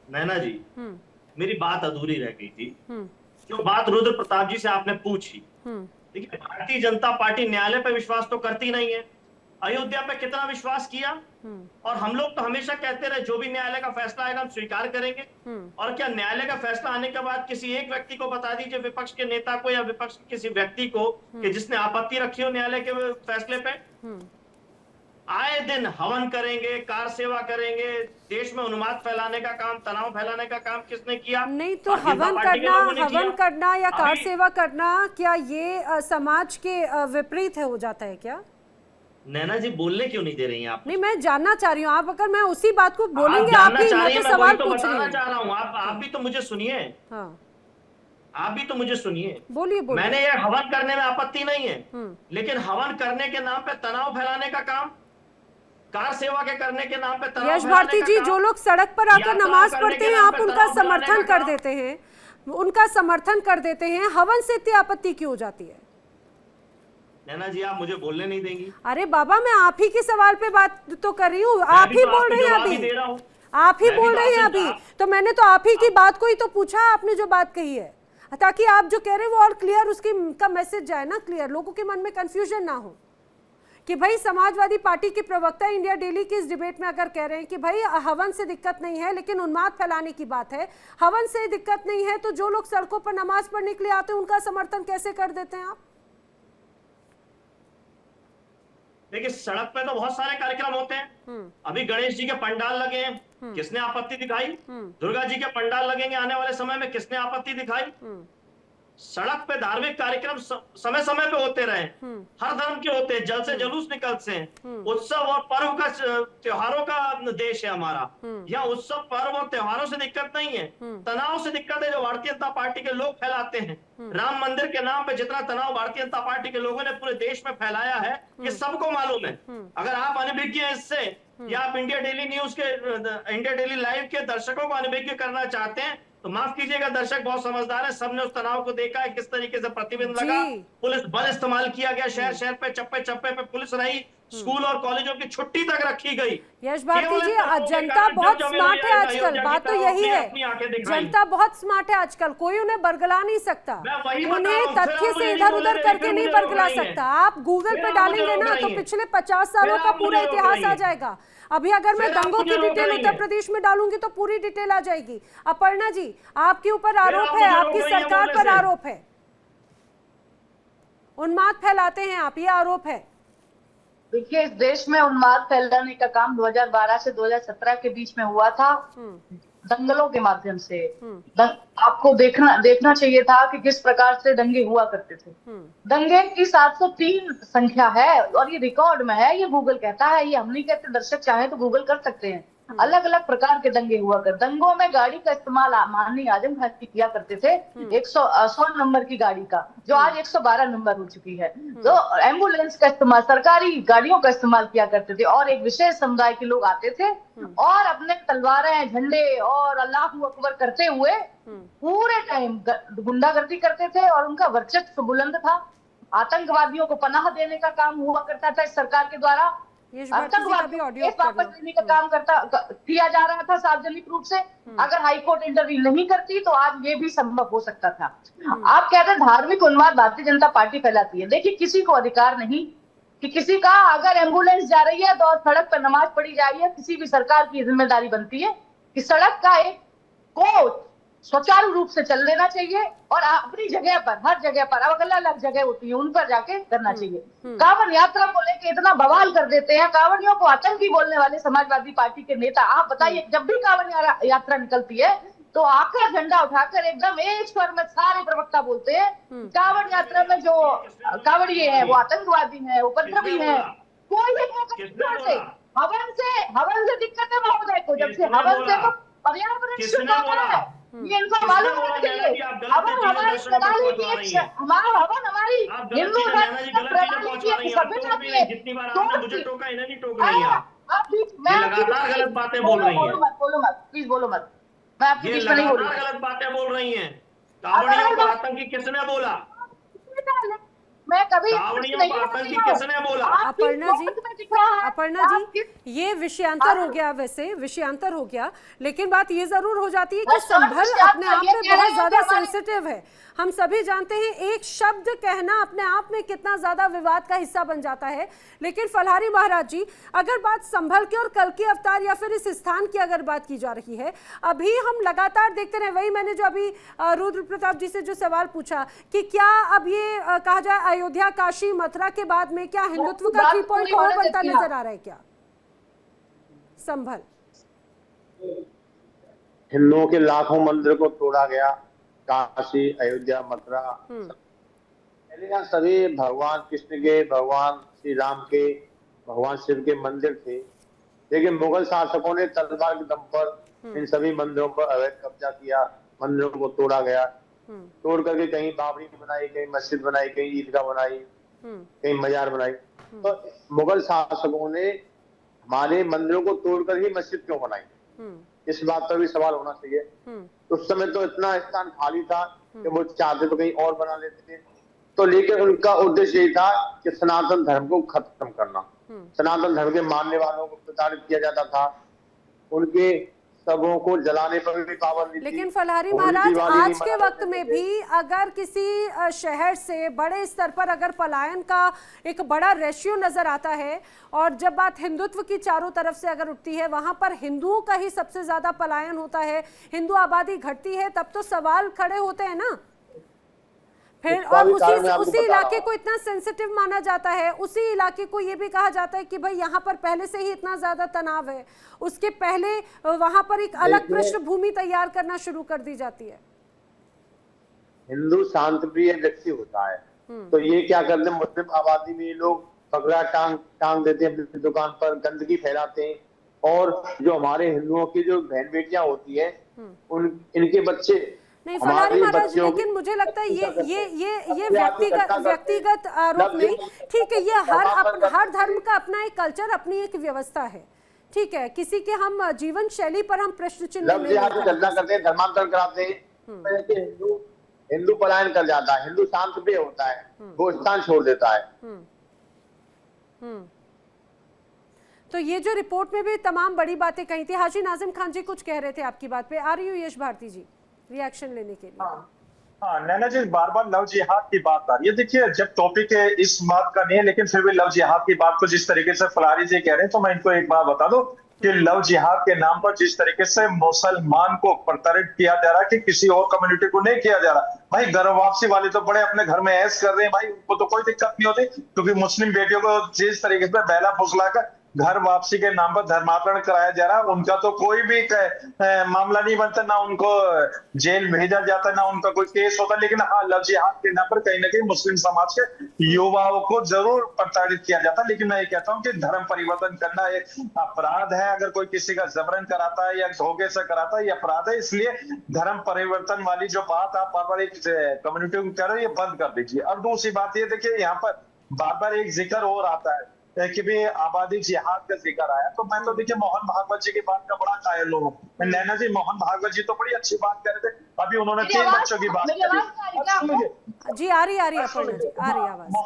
नैना जी, मेरी बात अधूरी रह गई थी। जो बात रुद्र प्रताप जी से आपने पूछी, देखिए भारतीय जनता पार्टी न्यायालय पे विश्वास तो करती नहीं है। अयोध्या पे कितना विश्वास किया, और हम लोग तो हमेशा कहते रहे जो भी न्यायालय का फैसला आएगा हम स्वीकार करेंगे। और क्या न्यायालय का फैसला आने के बाद किसी एक व्यक्ति को बता दीजिए, विपक्ष के नेता को या विपक्ष के किसी व्यक्ति को, कि जिसने आपत्ति रखी हो न्यायालय के फैसले पे? आए दिन हवन करेंगे, कार सेवा करेंगे, देश में उन्माद फैलाने का काम, तनाव फैलाने का काम किसने किया? नहीं तो हवन करना या कार सेवा करना, क्या ये समाज के विपरीत है, हो जाता है क्या? नैना जी बोलने क्यों नहीं दे रही हैं आप? नहीं, मैं जानना चाह रही हूँ, आप अगर मैं उसी बात को बोलेंगे, आप आप जानना ही, चाह मैं रही तो हैं, मैं सवाल वही तो पूछ रही बताना हूँ। चाह रहा हूँ। आप भी तो मुझे सुनिए, हाँ, आप भी तो मुझे सुनिए। बोलिए बोलिए। मैंने ये हवन करने में आपत्ति नहीं है, हम्म, लेकिन हवन करने के नाम पे तनाव फैलाने का काम, कार सेवा के करने के नाम पे तनाव यश फैलाने भारती का जी, काम, जो लोग सड़क पर आकर यात्राएं नमाज करने पढ़ते के हैं, नाम आप पे उनका तनाव फैलाने समर्थन का कर काम। देते हैं, उनका समर्थन कर देते हैं, हवन से इतनी आपत्ति क्यों हो जाती है? नैना जी आप मुझे बोलने नहीं देंगी? अरे बाबा, मैं आप ही के सवाल पे बात तो कर रही हूँ, मैं आप भी ही तो बोल आपको रहे हैं जवाब ही अभी, दे रहा हूँ। आप ही मैं भी बोल तो रहे हैं आपसे अभी, तो मैंने तो आप ही की बात को ही तो पूछा, आपने जो बात कही है, ताकि आप जो कह रहे हैं वो और क्लियर, उसकी का मैसेज जाए ना क्लियर, लोगों के मन में कंफ्यूजन ना हो कि भाई समाजवादी पार्टी के प्रवक्ता इंडिया डेली की इस डिबेट में अगर कह रहे हैं कि भाई हवन से दिक्कत नहीं है, लेकिन उन्माद फैलाने की बात है, हवन से दिक्कत नहीं है, तो जो लोग सड़कों पर नमाज पढ़ने के लिए आते हैं उनका समर्थन कैसे कर देते हैं आप? देखिए सड़क पे तो बहुत सारे कार्यक्रम होते हैं। अभी गणेश जी के पंडाल लगे हैं, किसने आपत्ति दिखाई? दुर्गा जी के पंडाल लगेंगे आने वाले समय में, किसने आपत्ति दिखाई? सड़क पे धार्मिक कार्यक्रम समय समय पे होते रहे, हर धर्म के होते हैं, जल से जुलूस निकलते हैं, उत्सव और पर्व का त्योहारों का देश है हमारा। यहाँ उत्सव पर्व और त्योहारों से दिक्कत नहीं है, तनाव से दिक्कत है जो भारतीय जनता पार्टी के लोग फैलाते हैं। राम मंदिर के नाम पे जितना तनाव भारतीय जनता पार्टी के लोगों ने पूरे देश में फैलाया है, ये सबको मालूम है। अगर आप अनभिज्ञ हैं इससे, या आप इंडिया डेली न्यूज के, इंडिया डेली लाइव के दर्शकों को अनभिज्ञ करना चाहते हैं, तो माफ कीजिएगा, दर्शक बहुत समझदार है, सबने उस तनाव को देखा है, किस तरीके से प्रतिबंध लगा, पुलिस बल इस्तेमाल किया गया, शहर शहर पे चप्पे चप्पे पे पुलिस रही, स्कूल और कॉलेजों की छुट्टी तक रखी गई। यश भारती जी, जनता बहुत स्मार्ट है आजकल, बात तो यही है, जनता बहुत स्मार्ट है आजकल, कोई उन्हें बरगला नहीं सकता, उन्हें तथ्य से इधर उधर करके नहीं बरगला सकता। आप गूगल पे डालेंगे ना तो पिछले 50 सालों का पूरा इतिहास आ जाएगा। अभी अगर मैं दंगों की डिटेल उत्तर प्रदेश में डालूंगी तो पूरी डिटेल आ जाएगी। अपर्णा जी, आपके ऊपर आरोप है, आपकी सरकार पर आरोप है, उन्माद फैलाते हैं आप, ये आरोप है। देखिए, इस देश में उन्माद फैलाने का काम 2012 से 2017 के बीच में हुआ था, दंगलों के माध्यम से। आपको देखना चाहिए था कि किस प्रकार से दंगे हुआ करते थे। दंगे की 703 संख्या है और ये रिकॉर्ड में है, ये गूगल कहता है, ये हम नहीं कहते, दर्शक चाहे तो गूगल कर सकते हैं। अलग अलग प्रकार के दंगे हुआ कर, दंगों में गाड़ी का इस्तेमाल माननीय आजम खान जी किया करते थे, 100 नंबर की गाड़ी का, जो आज 112 नंबर हो चुकी है। तो एम्बुलेंस का इस्तेमाल, सरकारी गाड़ियों का इस्तेमाल किया करते थे, और एक विशेष समुदाय के लोग आते थे और अपने तलवारें, झंडे और अल्लाहू अकबर करते हुए पूरे टाइम गुंडागर्दी करते थे, और उनका वर्चस्व बुलंद था। आतंकवादियों को पनाह देने का काम हुआ करता था इस सरकार के द्वारा, आतंकवादियों को वापस लेने का काम किया जा रहा था सार्वजनिक रूप से। अगर हाईकोर्ट इंटरव्यू नहीं करती तो आज ये भी संभव हो सकता था। आप कहते हैं धार्मिक उन्माद भारतीय जनता पार्टी फैलाती है। देखिए, किसी को अधिकार नहीं कि किसी का अगर एम्बुलेंस जा रही है तो सड़क पर नमाज पढ़ी जा रही है, किसी भी सरकार की जिम्मेदारी बनती है कि सड़क का एक कोच सुचारू रूप से चल लेना चाहिए, और अपनी जगह पर, हर जगह पर अलग अलग जगह होती है, उन पर जाके करना चाहिए। कांवड़ यात्रा को लेके इतना बवाल कर देते हैं, कांवड़ियों को आतंकी बोलने वाले समाजवादी पार्टी के नेता। आप बताइए, जब भी कांवड़ यात्रा निकलती है तो आकर झंडा उठाकर एकदम एक स्वर में सारे प्रवक्ता बोलते हैं कांवड़ यात्रा में जो कांवड़िए हैं वो आतंकवादी हैं, उपद्रवी हैं। कोई से हवन से दिक्कत है महोदय को, जब से हवन से तो पर्यावरण शुद्ध होता है, ये इनको मालूम होना चाहिए। हवन हमारी प्रणाली की हवन हमारी हिंदू प्रणाली की सभ्यता की है। लगातार गलत बातें बोल रही हैं, बोलो मत प्लीज, बोलो मत, मैं आपके बीच में नहीं बोल रही। गलत बातें बोल रही हैं। कांवड़ियों को आतंकी किसने बोला? मैं कभी आतंकी किसने बोला? अपर्णा जी, ये विषयांतर हो गया, वैसे विषयांतर हो गया, लेकिन बात ये जरूर हो जाती है कि संभल अपने आप में बहुत ज्यादा सेंसिटिव है। हम सभी जानते हैं एक शब्द कहना अपने आप में कितना ज्यादा विवाद का हिस्सा बन जाता है। लेकिन फलहारी महाराज जी, अगर बात संभल की और कल्कि अवतार या फिर इस स्थान की अगर बात की जा रही है, अभी हम लगातार देखते रहे, वही मैंने जो अभी रुद्र प्रताप जी से जो सवाल पूछा कि क्या अब ये कहा जाए अयोध्या, काशी, मथुरा के बाद में क्या हिंदुत्व का की पॉइंट और बनता नजर आ रहा है क्या संभल? हिंदुओं के लाखों मंदिर को तोड़ा गया, काशी, अयोध्या, मथुरा, सभी भगवान कृष्ण के, भगवान श्री राम के भगवान शिव के मंदिर थे, लेकिन मुगल शासकों ने तलवार के दम पर इन सभी मंदिरों पर अवैध कब्जा किया, मंदिरों को तोड़ा गया, तोड़ करके कहीं बाबरी बनाई, कहीं मस्जिद बनाई, कहीं ईदगाह बनाई, कहीं मजार बनाई। तो मुगल शासकों ने हमारे मंदिरों को तोड़कर ही मस्जिद क्यों बनाई, इस बात पर भी सवाल होना चाहिए। उस समय तो इतना स्थान खाली था कि वो चाहते तो कहीं और बना लेते थे। तो लेकिन उनका उद्देश्य यही था कि सनातन धर्म को खत्म करना, सनातन धर्म के मानने वालों को प्रताड़ित किया जाता था, उनके सबों को जलाने पर भी पाबंदी थी। लेकिन फलहारी महाराज, आज के वक्त में भी अगर किसी शहर से बड़े स्तर पर अगर पलायन का एक बड़ा रेशियो नजर आता है, और जब बात हिंदुत्व की चारों तरफ से अगर उठती है, वहां पर हिंदुओं का ही सबसे ज्यादा पलायन होता है, हिंदू आबादी घटती है, तब तो सवाल खड़े होते हैं ना फिर। और उसी इलाके को इतना सेंसिटिव माना जाता है, उसी इलाके को ये भी कहा जाता है कि भाई यहाँ पर पहले से ही इतना ज्यादा तनाव है, उसके पहले वहां पर एक अलग पृष्ठभूमि तैयार करना शुरू कर दी जाती है। हिंदू शांतिप्रिय व्यक्ति होता है, तो ये क्या करते हैं, मुस्लिम आबादी में ये लोग पगड़ा टांग देते हैं अपनी दुकान पर, गंदगी फैलाते हैं, और जो हमारे हिंदुओं की जो बहन बेटियां होती है, इनके बच्चे नहीं फलहारी महाराज, लेकिन मुझे लगता है ये व्यक्तिगत आरोप नहीं, ठीक है, ये हर धर्म का अपना एक कल्चर, अपनी एक व्यवस्था है, ठीक है, किसी के हम जीवन शैली पर हम प्रश्न चिन्ह नहीं करते हैं, धर्मांतरण कराते हैं, हिंदू पलायन कर जाता है, हिंदू शांतिप्रिय होता है, वो स्थान छोड़ देता है। तो ये जो रिपोर्ट में भी तमाम बड़ी बातें कही थी। हाजी नाजिम खान जी कुछ कह रहे थे आपकी बात पे, आ रही हूँ यश भारती जी रिएक्शन लेने के लिए। हाँ नैना जी, बार बार लव जिहाद की बात आ रही है। देखिए, जब टॉपिक है इस बात का नहीं है, लेकिन फिर भी लव जिहाद की बात को जिस तरीके से फलारी जी कह रहे हैं, तो मैं इनको एक बात बता दूं कि लव जिहाद के नाम पर जिस तरीके से मुसलमान को प्रताड़ित किया जा रहा है कि किसी और कम्युनिटी को नहीं किया जा रहा। भाई घर वापसी वाले तो बड़े अपने घर में ऐश कर रहे हैं, भाई उनको तो कोई दिक्कत नहीं होती, क्योंकि मुस्लिम बेटियों को जिस तरीके से बहला फुसलाकर घर वापसी के नाम पर धर्मांतरण कराया जा रहा है, उनका तो कोई भी मामला नहीं बनता, ना उनको जेल भेजा जाता, ना उनका कोई केस होता। लेकिन हाँ, लव जिहाद के नाम पर कहीं ना कहीं मुस्लिम समाज के युवाओं को जरूर प्रताड़ित किया जाता है। लेकिन मैं ये कहता हूँ कि धर्म परिवर्तन करना एक अपराध है। अगर कोई किसी का जबरन कराता है या धोखे से कराता है, ये अपराध है। इसलिए धर्म परिवर्तन वाली जो बात आप बार बार एक कम्युनिटी को कह रहे हो, ये बंद कर दीजिए। और दूसरी बात ये देखिए, यहाँ पर बार बार एक जिक्र और आता है कि भी आबादी जिहाद का जिक्र आया, तो मैं तो देखिए मोहन भागवत जी की बात का बड़ा कायल हूँ। नैना जी, मोहन भागवत जी तो बड़ी अच्छी बात कर रहे थे, अभी उन्होंने 3 बच्चों की बात करी जी। आ रही है आवाज।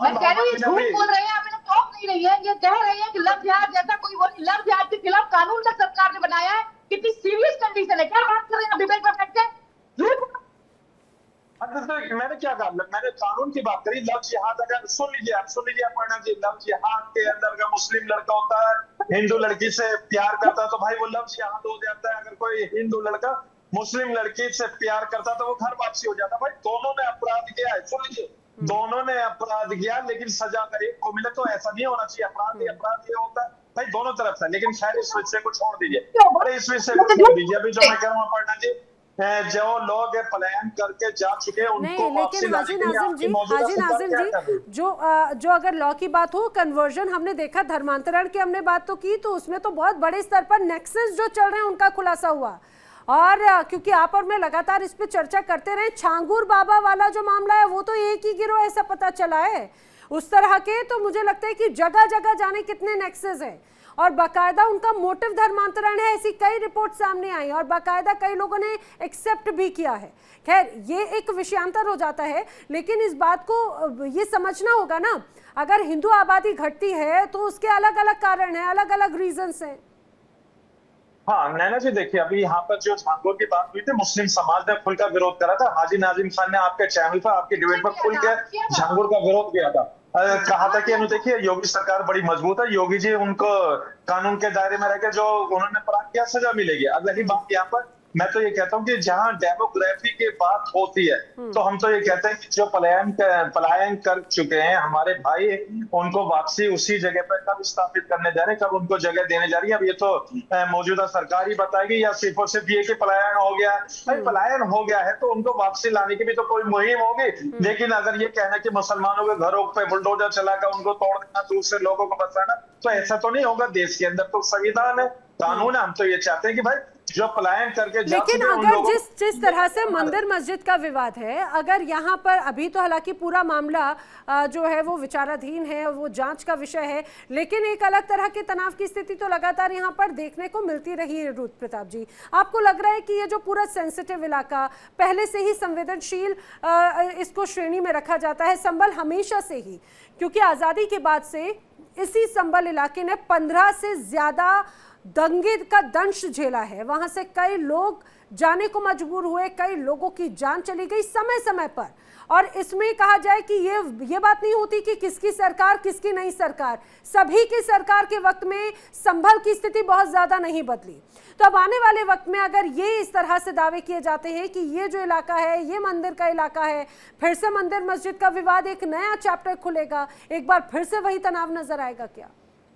मैं कह रही हूँ, झूठ बोल रहे हैं, आपने टॉप नहीं रही है, ये कह रहे हैं कि लव जिहाद जैसा कोई वो नहीं। लव जिहाद के खिलाफ कानून तक सरकार ने बनाया है, कितनी सीरियस कंडीशन है, क्या बात कर रहे हैं डिबेट में बैठ के, झूठ। मैंने क्या कहा, मैंने कानून की बात करी। लव जिहाद, अगर सुन लीजिए अपर्णा जी, लव जिहाद के अंदर का मुस्लिम लड़का होता है, हिंदू लड़की से प्यार करता है, तो भाई वो लव जिहाद हो जाता है। अगर कोई हिंदू लड़का मुस्लिम लड़की से प्यार करता तो वो घर वापसी हो जाता। भाई दोनों ने अपराध किया है, सुन लीजिए, दोनों ने अपराध किया, लेकिन सजा अगर एक को मिले तो ऐसा नहीं होना चाहिए। अपराध ये होता है भाई दोनों तरफ से। लेकिन खैर, इस विषय को छोड़ दीजिए, अरे इस विषय को छोड़ दीजिए। अभी जो मैं कह रहा हूँ अपर्णा जी, जो लोग पलायन करके जा चुके हैं उनको वापसी हाजी नाजिम जी, जो अगर लॉ की बात हो, कन्वर्जन हमने देखा, धर्मांतरण की हमने बात तो की, तो उसमें तो बहुत बड़े स्तर पर नेक्सस जो चल रहे हैं उनका खुलासा हुआ। और क्योंकि आप और मैं लगातार इस पे चर्चा करते रहे, छांगूर बाबा वाला जो मामला है वो तो एक ही गिरोह ऐसा पता चला है, उस तरह के तो मुझे लगता है कि जगह जगह जाने कितने नेक्सस है, और बाकायदा उनका मोटिव धर्मांतरण है, ऐसी कई रिपोर्ट सामने आई और बाकायदा कई लोगों ने एक्सेप्ट भी किया है। खैर, ये एक विषयांतर हो जाता है, लेकिन इस बात को ये समझना होगा ना, अगर हिंदू आबादी घटती है तो उसके अलग अलग कारण हैं, अलग अलग रीजंस हैं। हाँ नैना जी, देखिए, अभी यहाँ पर जो झांगुर की बात हुई थी, मुस्लिम समाज ने खुल का विरोध करा था। हाजी नाजिम खान ने आपके चैनल पर, आपके डिबेट पर खुल के झांगुर का विरोध किया था। कहा था कि देखिए, योगी सरकार बड़ी मजबूत है, योगी जी उनको कानून के दायरे में रहकर जो उन्होंने अपराध किया सजा मिलेगी। अब रही बात यहाँ पर मैं तो ये कहता हूँ कि जहाँ डेमोग्राफी की बात होती है तो हम तो ये कहते हैं कि जो पलायन कर चुके हैं हमारे भाई, उनको वापसी उसी जगह पर कब स्थापित करने जा रहे हैं, कब उनको जगह देने जा रही है। अब ये तो मौजूदा सरकार ही बताएगी, या सिर्फ और सिर्फ ये कि पलायन हो गया। भाई पलायन हो गया है तो उनको वापसी लाने की भी तो कोई मुहिम होगी। लेकिन अगर ये कहना कि मुसलमानों के घरों पे बुलडोजर चलाकर उनको तोड़ देना, दूसरे लोगों को बचाना, तो ऐसा तो नहीं होगा। देश के अंदर तो संविधान है, कानून है। हम तो ये चाहते हैं कि भाई जो पलायन करके जा लेकिन अगर जिस तरह से मंदिर मस्जिद का विवाद है, अगर यहाँ पर अभी तो हालांकि पूरा मामला जो है वो विचाराधीन है, वो जांच का विषय है, लेकिन एक अलग तरह के तनाव की स्थिति तो लगातार यहाँ पर देखने को मिलती रही है। रुद्र प्रताप जी, आपको लग रहा है कि ये जो पूरा सेंसिटिव इलाका पहले से ही संवेदनशील इसको श्रेणी में रखा जाता है, संभल हमेशा से ही, क्योंकि आज़ादी के बाद से इसी संभल इलाके ने 15 से ज्यादा दंगे का दंश झेला है। वहां से कई लोग जाने को मजबूर हुए, कई लोगों की जान चली गई समय समय पर। और इसमें कहा जाए कि ये बात नहीं होती कि किसकी सरकार किसकी नहीं सरकार, सभी की सरकार के वक्त में संभल की स्थिति बहुत ज्यादा नहीं बदली। तो अब आने वाले वक्त में अगर ये इस तरह से दावे किए जाते हैं कि ये जो इलाका है ये मंदिर का इलाका है, फिर से मंदिर मस्जिद का विवाद एक नया चैप्टर खुलेगा, एक बार फिर से वही तनाव नजर आएगा क्या?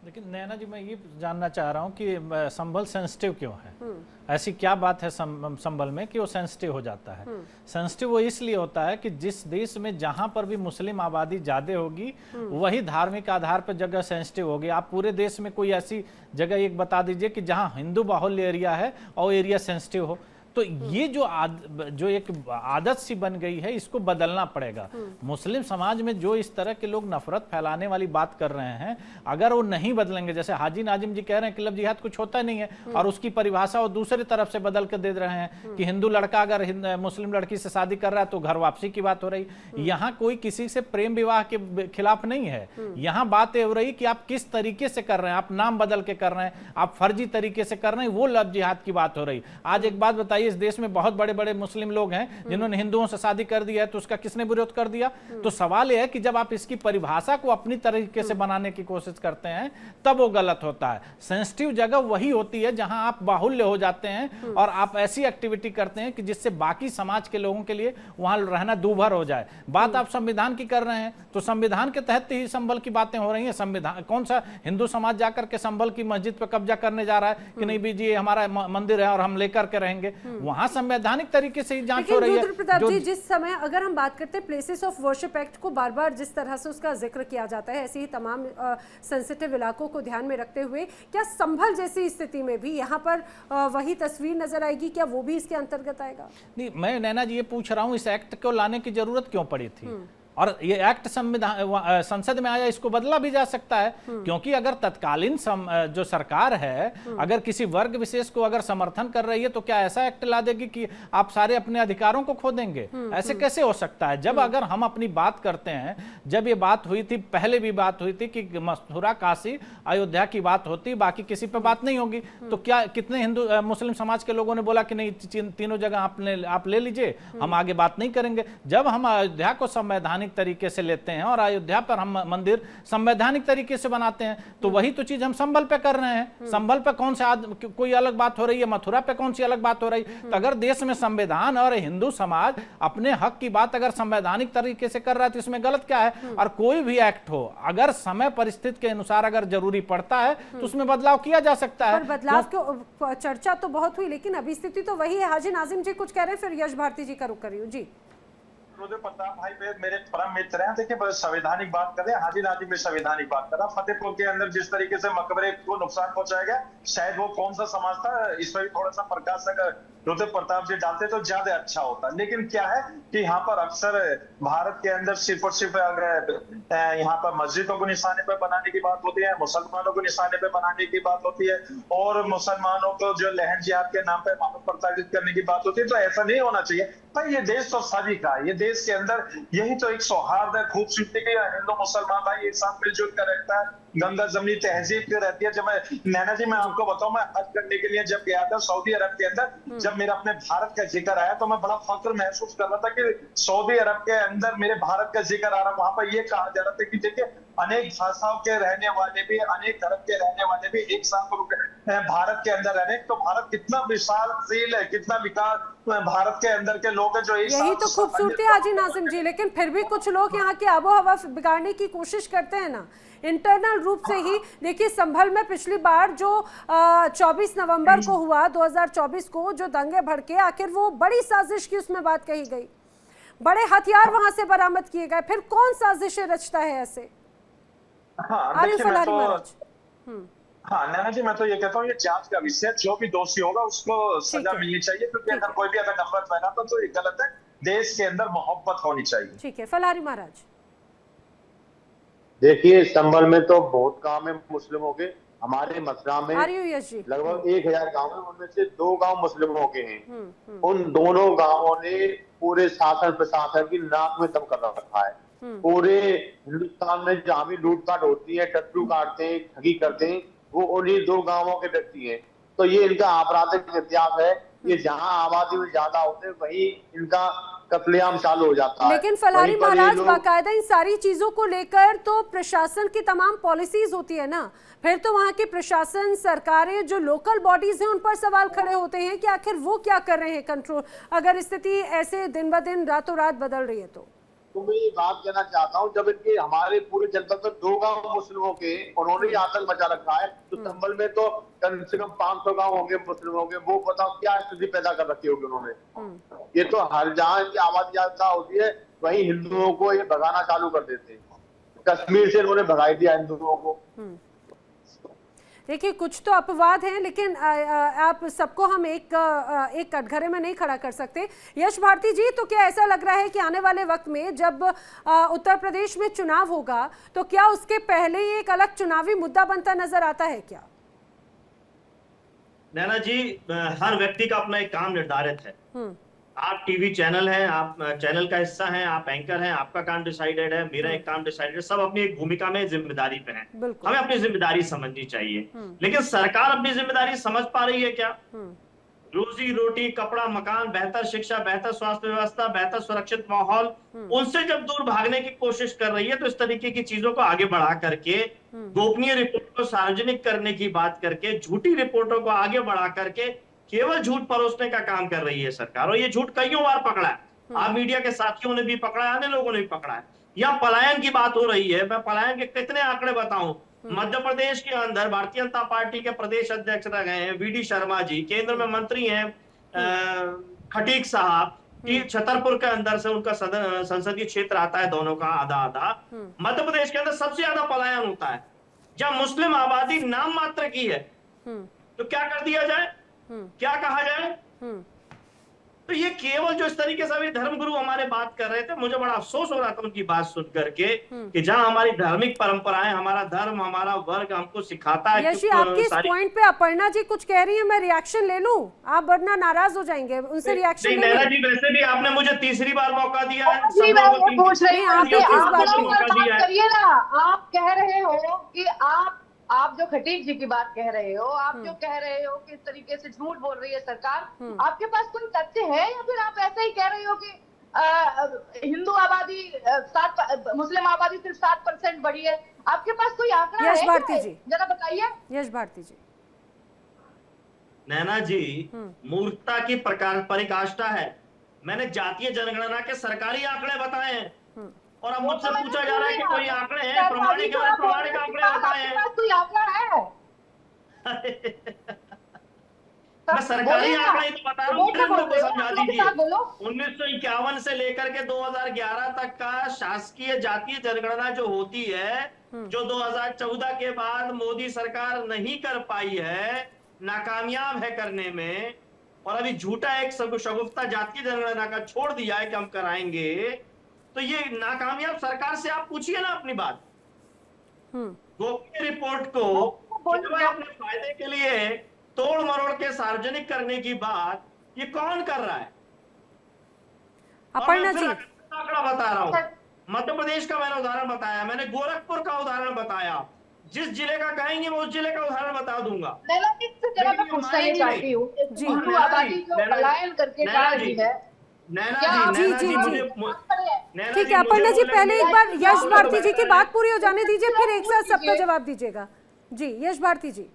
लेकिन नैना जी, मैं ये जानना चाह रहा हूँ कि संभल सेंसिटिव क्यों है? ऐसी क्या बात है संभल में कि वो सेंसिटिव हो जाता है? सेंसिटिव वो इसलिए होता है कि जिस देश में जहां पर भी मुस्लिम आबादी ज्यादा होगी वही धार्मिक आधार पर जगह सेंसिटिव होगी। आप पूरे देश में कोई ऐसी जगह एक बता दीजिए कि जहां हिंदू बाहुल्य एरिया है और एरिया सेंसिटिव हो। तो ये जो एक आदत सी बन गई है, इसको बदलना पड़ेगा। मुस्लिम समाज में जो इस तरह के लोग नफरत फैलाने वाली बात कर रहे हैं, अगर वो नहीं बदलेंगे, जैसे हाजी नाजिम जी कह रहे हैं कि लव जिहाद कुछ होता नहीं है, और उसकी परिभाषा वो दूसरी तरफ से बदल कर दे रहे हैं कि हिंदू लड़का अगर मुस्लिम लड़की से शादी कर रहा है तो घर वापसी की बात हो रही। यहाँ कोई किसी से प्रेम विवाह के खिलाफ नहीं है, यहाँ बात हो रही कि आप किस तरीके से कर रहे हैं, आप नाम बदल के कर रहे हैं, आप फर्जी तरीके से कर रहे हैं, वो लव जिहाद की बात हो रही। आज एक बात बताइए, इस देश में बहुत बड़े बड़े मुस्लिम लोग हैं जिन्होंने हिंदुओं से शादी कर दी है, तो उसका किसने विरोध कर दिया? तो सवाल यह है कि जब आप इसकी परिभाषा को अपनी तरीके से बनाने की कोशिश करते हैं तब वो गलत होता है। सेंसिटिव जगह वही होती है जहां आप बाहुल्य हो जाते हैं और आप ऐसी एक्टिविटी करते हैं कि जिससे बाकी समाज के लोगों के लिए वहां रहना दूभर हो जाए। बात आप संविधान की कर रहे हैं, तो संविधान के तहत ही संभल की बातें हो रही हैं। संविधान कौन सा हिंदू समाज जाकर के संभल की मस्जिद पर कब्जा करने जा रहा है कि नहीं भी जी हमारा मंदिर है और हम लेकर के रहेंगे? वहां संवैधानिक तरीके से ही जांच हो रही है। प्रताप जी, जिस समय अगर हम बात करते हैं प्लेसेस ऑफ वर्शिप एक्ट को बार बार जिस तरह से उसका जिक्र किया जाता है, ऐसे ही तमाम सेंसिटिव इलाकों को ध्यान में रखते हुए क्या संभल जैसी स्थिति में भी यहाँ पर वही तस्वीर नजर आएगी? क्या वो भी इसके अंतर्गत आएगा? नहीं, मैं नैना जी ये पूछ रहा हूँ, इस एक्ट को लाने की जरूरत क्यों पड़ी थी? और ये एक्ट संविधान संसद में आया, इसको बदला भी जा सकता है, क्योंकि अगर तत्कालीन जो सरकार है अगर किसी वर्ग विशेष को अगर समर्थन कर रही है तो क्या ऐसा एक्ट ला देगी कि आप सारे अपने अधिकारों को खो देंगे? ऐसे कैसे हो सकता है? जब अगर हम अपनी बात करते हैं, जब ये बात हुई थी, पहले भी बात हुई थी कि मथुरा काशी अयोध्या की बात होती, बाकी किसी पे बात नहीं होगी, तो क्या कितने हिंदू मुस्लिम समाज के लोगों ने बोला कि नहीं, तीनों जगह आप ले लीजिए, हम आगे बात नहीं करेंगे। जब हम अयोध्या को संवैधानिक तरीके से लेते हैं और अयोध्या पर हम मंदिर संवैधानिक तरीके से बनाते हैं, तो वही तो चीज हम संभल पे कर रहे हैं। संभल पे कौन सा कोई अलग बात हो रही है, मथुरा पे कौन सी अलग बात हो रही? तो अगर देश में संविधान और हिंदू समाज अपने हक की बात अगर संवैधानिक तरीके से कर रहा है तो इसमें गलत क्या है? और कोई भी एक्ट हो, अगर समय परिस्थिति के अनुसार अगर जरूरी पड़ता है तो उसमें बदलाव किया जा सकता है। बदलाव की चर्चा तो बहुत हुई, लेकिन अभी स्थिति तो वही है। हाजी नाजिम जी कुछ कह रहे हैं, फिर यश भारती जी का रुख करिए जी। रुद्र प्रताप भाई मेरे परम मित्र हैं, देखिए संवैधानिक बात कर रहे हैं, हाजी नाजिम भी संवैधानिक बात कर रहा। फतेहपुर के अंदर जिस तरीके से मकबरे को नुकसान पहुंचाया गया, शायद वो कौन सा समाज था, इस पर भी थोड़ा सा प्रकाश अगर रुद्र प्रताप जी डालते तो ज्यादा अच्छा होता। लेकिन क्या है कि यहाँ पर अक्सर भारत के अंदर सिर्फ और सिर्फ यहाँ पर मस्जिदों को निशाने पर बनाने की बात होती है, मुसलमानों को निशाने पर बनाने की बात होती है, और मुसलमानों को जो लहन जिहाद के नाम पर प्रताड़ित करने की बात होती है। तो ऐसा नहीं होना चाहिए भाई, ये देश तो सभी का है, ये देश के अंदर यही तो एक सौहार्द है, खूबसूरती की, हिंदू मुसलमान भाई एक साथ मिलजुल कर रहता है। गंगा जमनी तहजीब की रहती है। जब मैं नैना जी मैं आपको बताऊं, मैं हज करने के लिए जब गया था सऊदी अरब के अंदर, जब मेरा अपने भारत का जिक्र आया तो मैं बड़ा फख्र महसूस कर रहा था कि सऊदी अरब के अंदर मेरे भारत का जिक्र आ रहा। वहां पर ये कहा जा रहा था कि देखिए अनेक भाषाओं के रहने वाले भी, अनेक धर्म के रहने वाले भी एक साथ भारत के अंदर रहने। तो भारत कितना विशालशील है, कितना विकास भारत के अंदर के लोग हैं जो एक यही साथ तो खूबसूरती है हाजी नाजिम जी। लेकिन फिर भी कुछ लोग यहाँ की आबो हवा बिगाड़ने की कोशिश करते हैं ना, इंटरनल रूप से ही। देखिए संभल में पिछली बार जो 24 नवंबर को हुआ 2024 को जो दंगे भड़के, आखिर वो बड़ी साजिश की उसमें बात कही गई, बड़े हथियार वहां से बरामद किए गए। फिर कौन साजिशें रचता है ऐसे? हाँ नैना जी मैं तो ये कहता हूँ ये जांच का विषय, जो भी दोषी होगा उसको सजा मिलनी चाहिए, क्योंकि अगर कोई भी अगर नफरत फैलाता तो ये गलत है। देश के अंदर मोहब्बत होनी चाहिए। ठीक है, फलहारी महाराज। देखिए संभल में तो बहुत गांव में मुस्लिमों के, हमारे मथुरा में लगभग 1000 गांव है, उनमें से 2 गांव मुस्लिमों के हैं। उन दोनों गांवों ने पूरे शासन प्रशासन की नाक में दम कर रखा है। पूरे हिंदुस्तान में जहां भी लूटपाट होती है, टट्टू काटते हैं, ठगी करते हैं, वो उन्हीं 2 गांवों के व्यक्ति हैं। तो ये इनका आपराधिक इतिहास है। ये जहां आबादी में ज्यादा होते हैं वहीं इनका कत्लेआम चालू हो जाता है। लेकिन फलहारी महाराज बाकायदा इन सारी चीजों को लेकर तो प्रशासन की तमाम पॉलिसीज होती है ना, फिर तो वहां की प्रशासन, सरकारें, जो लोकल बॉडीज हैं उन पर सवाल खड़े होते हैं कि आखिर वो क्या कर रहे हैं कंट्रोल, अगर स्थिति ऐसे दिन ब दिन रातों रात बदल रही है तो मैं ये बात कहना चाहता हूँ, जब इनके हमारे पूरे जनपद में 2 गांव मुस्लिमों के, उन्होंने आतंक मचा रखा है, तो संभल में तो कम से कम 500 गांव होंगे मुस्लिमों के। वो बताओ क्या स्थिति पैदा कर रखी होगी उन्होंने। ये तो हर जहां की आबादी ज्यादा होती है वहीं हिंदुओं को ये भगाना चालू कर देते हैं। कश्मीर से इन्होंने भगाई दिया हिंदुओं को। देखिए कुछ तो अपवाद हैं, लेकिन आप सबको हम एक कटघरे में नहीं खड़ा कर सकते। यश भारती जी, तो क्या ऐसा लग रहा है कि आने वाले वक्त में जब उत्तर प्रदेश में चुनाव होगा तो क्या उसके पहले ही एक अलग चुनावी मुद्दा बनता नजर आता है क्या? नैना जी, हर व्यक्ति का अपना एक काम निर्धारित है। आप टीवी चैनल हैं, आप चैनल का हिस्सा हैं, आप एंकर हैं, आपका काम डिसाइडेड है, मेरा एक काम डिसाइडेड है। सब अपनी एक भूमिका में जिम्मेदारी पे हैं। हमें अपनी जिम्मेदारी समझनी चाहिए। लेकिन सरकार अपनी जिम्मेदारी समझ पा रही है क्या? रोजी रोटी, कपड़ा, मकान, बेहतर शिक्षा, बेहतर स्वास्थ्य व्यवस्था, बेहतर सुरक्षित माहौल, उनसे जब दूर भागने की कोशिश कर रही है तो इस तरीके की चीजों को आगे बढ़ा करके, गोपनीय रिपोर्ट को सार्वजनिक करने की बात करके, झूठी रिपोर्टों को आगे बढ़ा करके केवल झूठ परोसने का काम कर रही है सरकार। और ये झूठ कईयों बार पकड़ा है। आप मीडिया के साथियों ने भी पकड़ा है, अन्य लोगों ने भी पकड़ा है। यहाँ पलायन की बात हो रही है, मैं पलायन के कितने आंकड़े बताऊं। मध्य प्रदेश के अंदर भारतीय जनता पार्टी के प्रदेश अध्यक्ष रह गए हैं वीडी शर्मा जी, केंद्र में मंत्री हैं खटीक साहब, छतरपुर के अंदर से उनका संसदीय क्षेत्र आता है, दोनों का आधा आधा। मध्य प्रदेश के अंदर सबसे ज्यादा पलायन होता है जब मुस्लिम आबादी नाम मात्र की है। तो क्या कर दिया जाए, क्या कहा जाए? तो ये केवल जो इस तरीके से अभी धर्मगुरु हमारे बात कर रहे थे, मुझे बड़ा अफसोस हो रहा था उनकी बात सुन करके कि जहां हमारी धार्मिक परंपराएं, हमारा धर्म, हमारा वर्ग हमको सिखाता है। यशी, आपकी इस पॉइंट पे अपर्णा जी कुछ कह रही है, मैं रिएक्शन ले लूं? आप वरना नाराज हो जाएंगे, उनसे रिएक्शन ले। नैना जी, वैसे भी आपने मुझे तीसरी बार मौका दिया है। पूछ रही हूं, आप कह रहे हो कि आप जो खटीक जी की बात कह रहे हो, आप जो कह रहे हो कि इस तरीके से झूठ बोल रही है सरकार, आपके पास कोई तथ्य है या फिर आप ऐसा ही कह रहे हो कि हिंदू आबादी 7, मुस्लिम आबादी सिर्फ 7% बढ़ी है? आपके पास कोई आंकड़ा है? यश भारती जी जरा बताइए। यश भारती जी, नैना जी, मूर्खता की परिकाष्ठा है। मैंने जातीय जनगणना के सरकारी आंकड़े बताए हैं और अब मुझसे पूछा जा रहा है कि कोई आंकड़े हैं, प्रमाणिक आंकड़े बताए हैं। कोई आंकड़ा है? मैं सरकारी आंकड़ा ही तो बता रहा हूँ, को समझा दीजिए। 1951 से लेकर के 2011 तक का शासकीय जातीय जनगणना जो होती है, जो 2014 के बाद मोदी सरकार नहीं कर पाई है, नाकामयाब है करने में, और अभी झूठा एक शगुफ्ता जातीय जनगणना का छोड़ दिया है कि हम कराएंगे। तो ये नाकामयाब सरकार से आप पूछिए ना अपनी बात। गोपनीय रिपोर्ट को अपने फायदे के लिए तोड़ मरोड़ के सार्वजनिक करने की बात ये कौन कर रहा है? अपर्णा जी, आंकड़ा बता रहा हूं। मध्य प्रदेश का मैंने उदाहरण बताया, मैंने गोरखपुर का उदाहरण बताया, जिस जिले का कहेंगे मैं उस जिले का उदाहरण बता दूंगा। नैना जी से जरा मैं पूछना ये चाहती हूँ, हिंदू आबादी जो पलायन करके जा रही है, नैना क्या आप- जी, नैना जी, जी, जी। मुझे नैना ठीक जी, है अपर्णा जी, मुझे पहले एक बोलने बार दीजिए। यश भारती जी की बात पूरी हो जाने दीजिए, फिर एक साथ सबका दीजिए। जवाब दीजिएगा। जी यश भारती जी।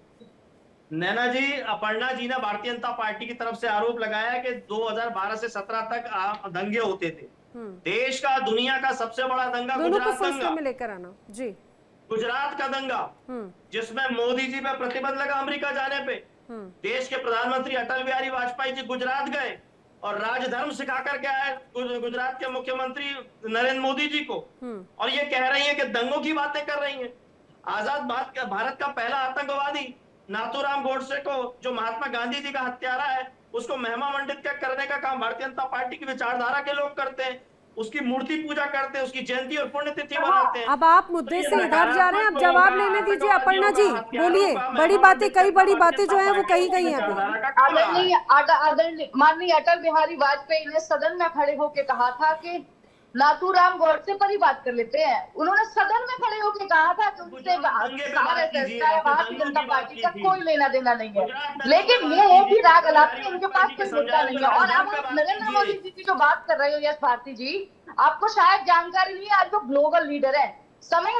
नैना जी, अपर्णा जी ने भारतीय जनता पार्टी की तरफ से आरोप लगाया है कि 2012 से 17 तक दंगे होते थे। देश का, दुनिया का सबसे बड़ा दंगा दोनों को गुजरात फुल स्टॉप दंगा, में लेकर आना। जी। गुजरात का दंगा, जिसमें मोदी जी पे प्रतिबंध लगा अमेरिका जाने पे। देश के प्रधानमंत्री अटल बिहारी वाजपेयी जी गुजरात गए और राजधर्म सिखा करके आए गुजरात के मुख्यमंत्री नरेंद्र मोदी जी को, और ये कह रही है कि दंगों की बातें कर रही हैं। आजाद भारत का पहला आतंकवादी नाथूराम गोडसे को, जो महात्मा गांधी जी का हत्यारा है, उसको महिमा मंडित करने का काम भारतीय जनता पार्टी की विचारधारा के लोग करते हैं। उसकी मूर्ति पूजा करते हैं, उसकी जयंती और पुण्यतिथि मनाते हैं। अब आप मुद्दे से इधर जा रहे हैं, अब जवाब लेने दीजिए अपर्णा जी, बोलिए। बड़ी बातें, कई बड़ी बातें जो है वो कही गई हैं अभी। आदरणीय माननीय अटल बिहारी वाजपेयी ने सदन में खड़े होकर कहा था कि नाथूराम गोडसे पर ही बात कर लेते हैं। उन्होंने सदन में खड़े होकर कहा था कि उनसे भारतीय जनता पार्टी का कोई लेना देना नहीं है, लेकिन ये है कि राग अलापी, इनके पास कोई मुद्दा नहीं है। और अब आप नरेंद्र मोदी जी की जो बात कर रहे हो यश भारती जी, आपको शायद जानकारी नहीं है, आज वो ग्लोबल लीडर है। समय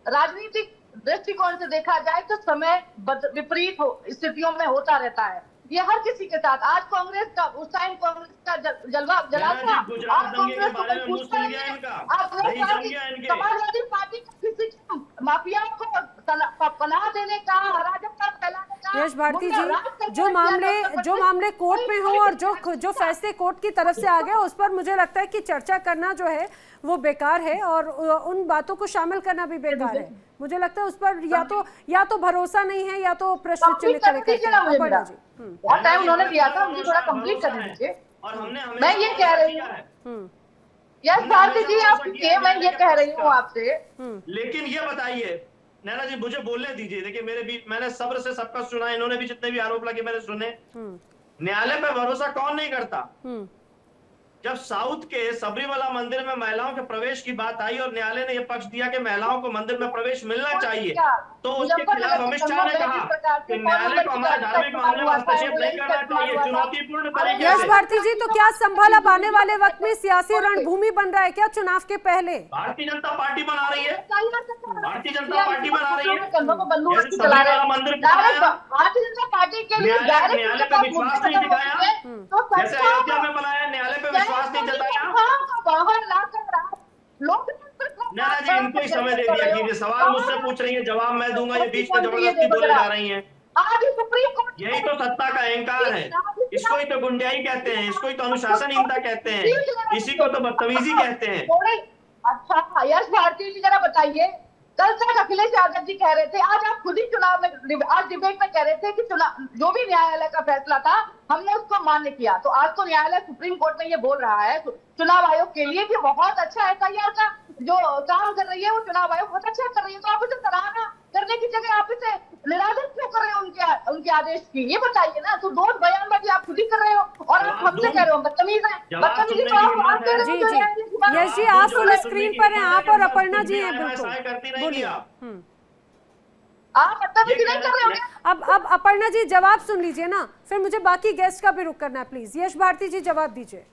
राजनीतिक दृष्टिकोण से देखा जाए तो समय विपरीत स्थितियों में होता रहता है, ये हर किसी के साथ। आज कांग्रेस का, उस टाइम कांग्रेस का जलवा जला था, आज कांग्रेस को कोई पूछता नहीं है। समाजवादी पार्टी किसी माफियाओं को पनाह देने का, अराजकता फैलाने का। यश भारती जी, जो मामले कोर्ट में हो और जो फैसले कोर्ट की तरफ से आ गए, उस पर मुझे लगता है कि चर्चा करना जो है वो बेकार है, और उन बातों को शामिल करना भी बेकार है। मुझे लगता है उस पर या तो भरोसा नहीं है, या तो प्रश्न चिन्ह खड़े करते हैं। अपर्णा जी, बहुत टाइम उन्होंने दिया था, मुझे थोड़ा कंप्लीट करने दीजिए। मैं ये कह रही हूँ यश भारती जी, आप मैं ये कह रही हूँ आपसे, लेकिन ये बताइए नैना जी, मुझे बोलने दीजिए। देखिए मेरे भी, मैंने सब्र से सबका सुना, इन्होंने भी जितने भी आरोप लगे मैंने सुने। न्यायालय पे भरोसा कौन नहीं करता? जब साउथ के सबरीमला मंदिर में महिलाओं के प्रवेश की बात आई और न्यायालय ने यह पक्ष दिया कि महिलाओं को मंदिर में प्रवेश मिलना चाहिए, तो उसके खिलाफ अमित शाह ने कहा कि न्यायालय को हमारे धार्मिक मामले में हस्तक्षेप नहीं करना चाहिए, चुनौतीपूर्ण तरीके यश से। भारती जी, तो क्या संभल अब आने वाले वक्त में सियासी रणभूमि बन रहा है क्या चुनाव के पहले? भारतीय जनता पार्टी बना रही है, भारतीय जनता पार्टी बना रही है। बंदूक जैसे चला रहे सबरीमला मंदिर बनाया, भारतीय जनता पार्टी के लिए न्यायालय पे विश्वास नहीं दिखाया, जैसे अयोध्या में बनाया, न्यायालय पे विश्वास नहीं जताया। नैना जी, इनको ही समय दे दिया कीजिए। सवाल मुझसे पूछ रही है, जवाब मैं दूंगा, ये बीच में जबरदस्ती बोले जा रही हैं। यही तो सत्ता का अहंकार है, इसको ही तो गुंडाई कहते हैं, इसको ही तो अनुशासनहीनता कहते हैं, इसी को तो बदतमीजी कहते हैं। अच्छा यश भारती जी, जरा बताइए, कल तक अखिलेश यादव जी कह रहे थे, आज आप खुद ही चुनाव में, आज डिबेट में कह रहे थे कि चुनाव जो भी न्यायालय का फैसला था हमने उसको मान्य किया। तो आज तो न्यायालय सुप्रीम कोर्ट में ये बोल रहा है चुनाव आयोग के लिए कि बहुत अच्छा एफआईआर का जो काम कर रही है वो चुनाव आयोग बहुत अच्छा कर रही है। तो आप इसे सराहना करने की जगह आप इसे निरादर क्यों कर रहे हो उनके आदेश की? ये बताइए ना। तो 2 बयानबाजी आप खुद ही कर रहे हो और आप हमसे कह रहे हो बदतमीज है। बदतमीजी तो आप कह रहे हो। यश जी, आप फुल स्क्रीन पर हैं, आप और अपर्णा जी हैं, बिल्कुल बोलिए। आप बदतमीजी नहीं कर रहे हो। अब अपर्णा जी जवाब सुन लीजिए ना, फिर मुझे बाकी गेस्ट का भी रुख करना है, प्लीज। यश भारती जी जवाब दीजिए।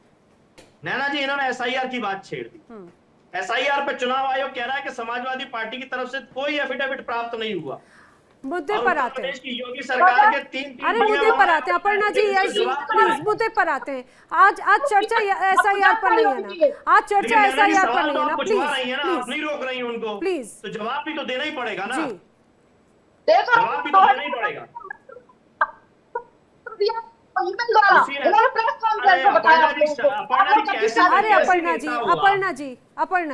नैना जी, इन्होंने एसआईआर की बात छेड़ दी। एसआईआर पे चुनाव आयोग कह रहा है कि समाजवादी पार्टी की तरफ से कोई एफिडेविट प्राप्त नहीं हुआ। मुद्दे पर आते हैं, योगी सरकार के 3 अरे मुद्दे पर आते हैं अपर्णा जी, यश जी प्लीज मुद्दे पर आते हैं। आज चर्चा एसआईआर पर नहीं है ना, आज चर्चा एसआईआर पर नहीं है ना, प्लीज नहीं रोक रही हैं उनको, प्लीज। तो जवाब भी तो देना ही पड़ेगा ना, जवाब भी तो देना ही पड़ेगा। अरे अपर्णा जी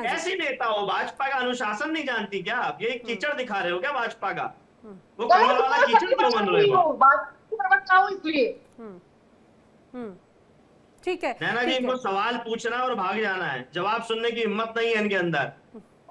ऐसी नेता हो, भाजपा का अनुशासन नहीं जानती क्या आप? ये कीचड़ दिखा रहे हो क्या भाजपा का? वो कमल वाला कीचड़ क्यों बन रहे हो? ठीक है नैना जी, इनको सवाल पूछना और भाग जाना है, जवाब सुनने की हिम्मत नहीं है इनके अंदर।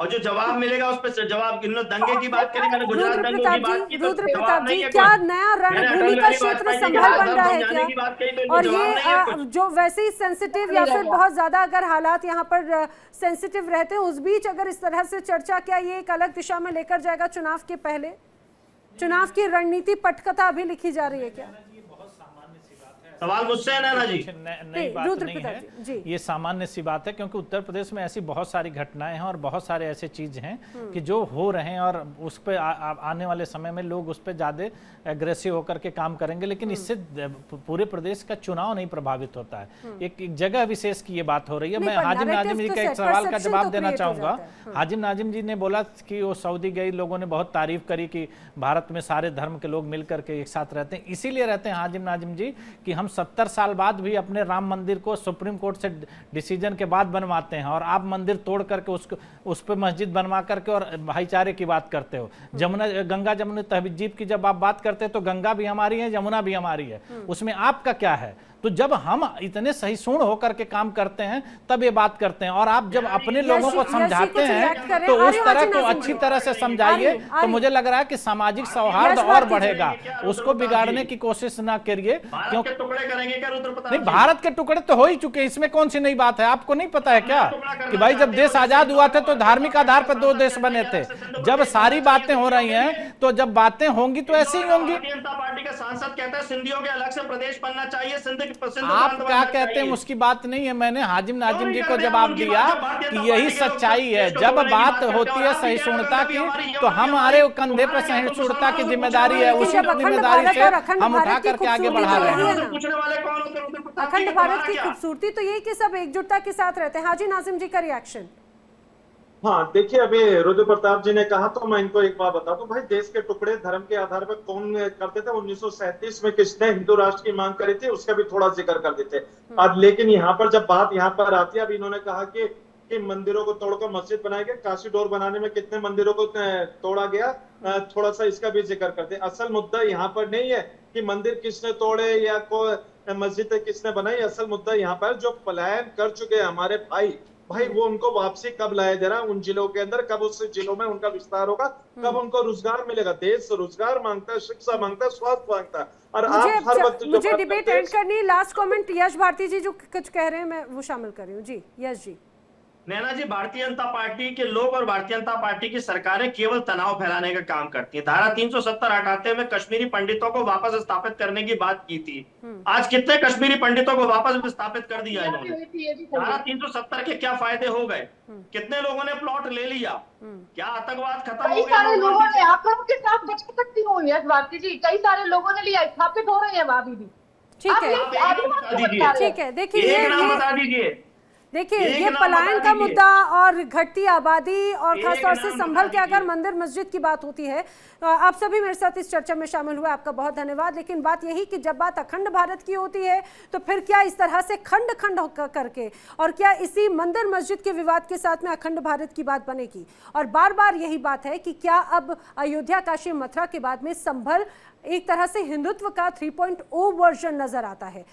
और जो जवाब मिलेगा उस पर जवाब, इन्होंने दंगे की बात करी, मैंने गुजरात रुद्र दंगों की बात प्रताप की, जी, तो रुद्र जवाब प्रताप नहीं जी, है क्या कोई। नया मैंने अटल रणभूमि का बिहारी क्षेत्र वाजपेयी जी के संभल बन आदम रहा है समझाने की क्या? बात कही, तो और जवाब नहीं है ये कुछ। जो वैसे ही सेंसिटिव या फिर बहुत ज्यादा अगर हालात यहाँ पर सेंसिटिव रहते हैं, उस बीच अगर इस तरह से चर्चा, क्या ये एक अलग दिशा में लेकर जाएगा चुनाव के पहले? चुनाव की रणनीति पटकथा अभी लिखी जा रही है क्या? सवाल मुझसे है नैना जी। नई बात रुद्र नहीं प्रताप है, जी। ये सामान्य सी बात है, क्योंकि उत्तर प्रदेश में ऐसी बहुत सारी घटनाएं हैं और बहुत सारे ऐसे चीज हैं कि जो हो रहे हैं, और उस पर आने वाले समय में लोग उस पर ज्यादा एग्रेसिव होकर के काम करेंगे, लेकिन इससे पूरे प्रदेश का चुनाव नहीं प्रभावित होता है। एक जगह विशेष की ये बात हो रही है। मैं हाजिम नाजिम जी का एक सवाल का जवाब देना चाहूंगा। हाजिम नाजिम जी ने बोला कि वो सऊदी गई, लोगों ने बहुत तारीफ करी कि भारत में सारे धर्म के लोग मिलकर के एक साथ रहते हैं। इसीलिए रहते हैं हाजिम नाजिम जी कि हम 70 साल बाद भी अपने राम मंदिर को सुप्रीम कोर्ट से डिसीजन के बाद बनवाते हैं, और आप मंदिर तोड़ करके उसको उस पर मस्जिद बनवा करके और भाईचारे की बात करते हो। जमुना गंगा जमुना तहजीब की जब आप बात करते हैं तो गंगा भी हमारी है, यमुना भी हमारी है, उसमें आपका क्या है? तो जब हम इतने सहिष्णु होकर के काम करते हैं तब ये बात करते हैं, और आप जब अपने लोगों को समझाते हैं तो उस तरह को अच्छी तरह से समझाइए, तो मुझे लग रहा है कि सामाजिक सौहार्द और बढ़ेगा। उसको बिगाड़ने की कोशिश ना करिए, क्योंकि टुकड़े करेंगे क्या रुद्र प्रताप नहीं, जी? भारत के टुकड़े तो हो ही चुके हैं, इसमें कौन सी नई बात है? आपको नहीं पता है क्या कि भाई जब देश आजाद हुआ था तो धार्मिक आधार पर 2 देश बने थे। जब सारी बातें हो रही हैं तो जब बातें होंगी तो ऐसी ही होंगी। भारतीय जनता पार्टी का सांसद कहता है सिंधियों के अलग से प्रदेश बनना चाहिए, आप क्या कहते हैं उसकी बात नहीं है। मैंने हाजिम नाजिम जी को जवाब दिया कि यही सच्चाई है। जब बात होती है सहिष्णुता की तो हमारे कंधे पर सहिष्णुता की जिम्मेदारी है, उसी जिम्मेदारी से हम उठा करके आगे बढ़ा रहे हैं। पूछने वाले कौन होते हैं रुद्र प्रताप जी? अखंड भारत की खूबसूरती तो यही कि सब एकजुटता के साथ रहते हैं। हाजी नाजिम जी का रिएक्शन। हाँ, देखिए अभी रुद्र प्रताप जी ने कहा तो मैं इनको एक बात बताऊं तो भाई देश के टुकड़े धर्म के आधार पर कौन करते थे? 1937 में किसने हिंदू राष्ट्र की मांग करी थी, उसका भी थोड़ा जिक्र कर देते। आज लेकिन यहाँ पर जब बात यहाँ पर आती है, अब इन्होंने कहा कि मंदिरों को तोड़कर मस्जिद बनाया गया, काशी डोर बनाने में कितने मंदिरों को तोड़ा गया, थोड़ा सा इसका भी जिक्र करते। असल मुद्दा यहाँ पर नहीं है कि मंदिर किसने तोड़े या कोई मस्जिद किसने बनाई। असल मुद्दा यहाँ पर जो पलायन कर चुके हैं हमारे भाई वो उनको वापसी कब लाया जा रहा है उन जिलों के अंदर, कब उस जिलों में उनका विस्तार होगा, कब उनको रोजगार मिलेगा। देश रोजगार मांगता है, शिक्षा मांगता है, स्वास्थ्य मांगता है। और आप हर वक्त मुझे डिबेट एंड करनी। लास्ट कमेंट यश भारती जी जो कुछ कह रहे हैं मैं वो शामिल कर रही हूँ। जी यश जी। नैना जी, भारतीय जनता पार्टी के लोग और भारतीय जनता पार्टी की सरकारें केवल तनाव फैलाने का काम करती है। धारा 370 हटाते हुए कश्मीरी पंडितों को वापस स्थापित करने की बात की थी। आज कितने कश्मीरी पंडितों को वापस स्थापित कर दिया इन्होंने? धारा 370 के क्या फायदे हो गए? कितने लोगों ने प्लॉट ले लिया? क्या आतंकवाद खत्म हो कई गया? सारे लोगों ने, आप लोगों के साथ बचा सकती हूँ यश भारती जी, कई सारे लोगों ने लिया, स्थापित हो रहे हैं अभी भी। ठीक है, ठीक है। देखिए ये पलायन का मुद्दा और घटती आबादी और खासतौर से संभल के अगर मंदिर मस्जिद की बात होती है, आप सभी मेरे साथ इस चर्चा में शामिल हुए, आपका बहुत धन्यवाद। लेकिन बात यही कि जब बात अखंड भारत की होती है तो फिर क्या इस तरह से खंड खंड करके, और क्या इसी मंदिर मस्जिद के विवाद के साथ में अखंड भारत की बात बनेगी? और बार बार यही बात है कि क्या अब अयोध्या, काशी, मथुरा के बाद में संभल एक तरह से हिंदुत्व का 3.0 वर्जन नजर आता है।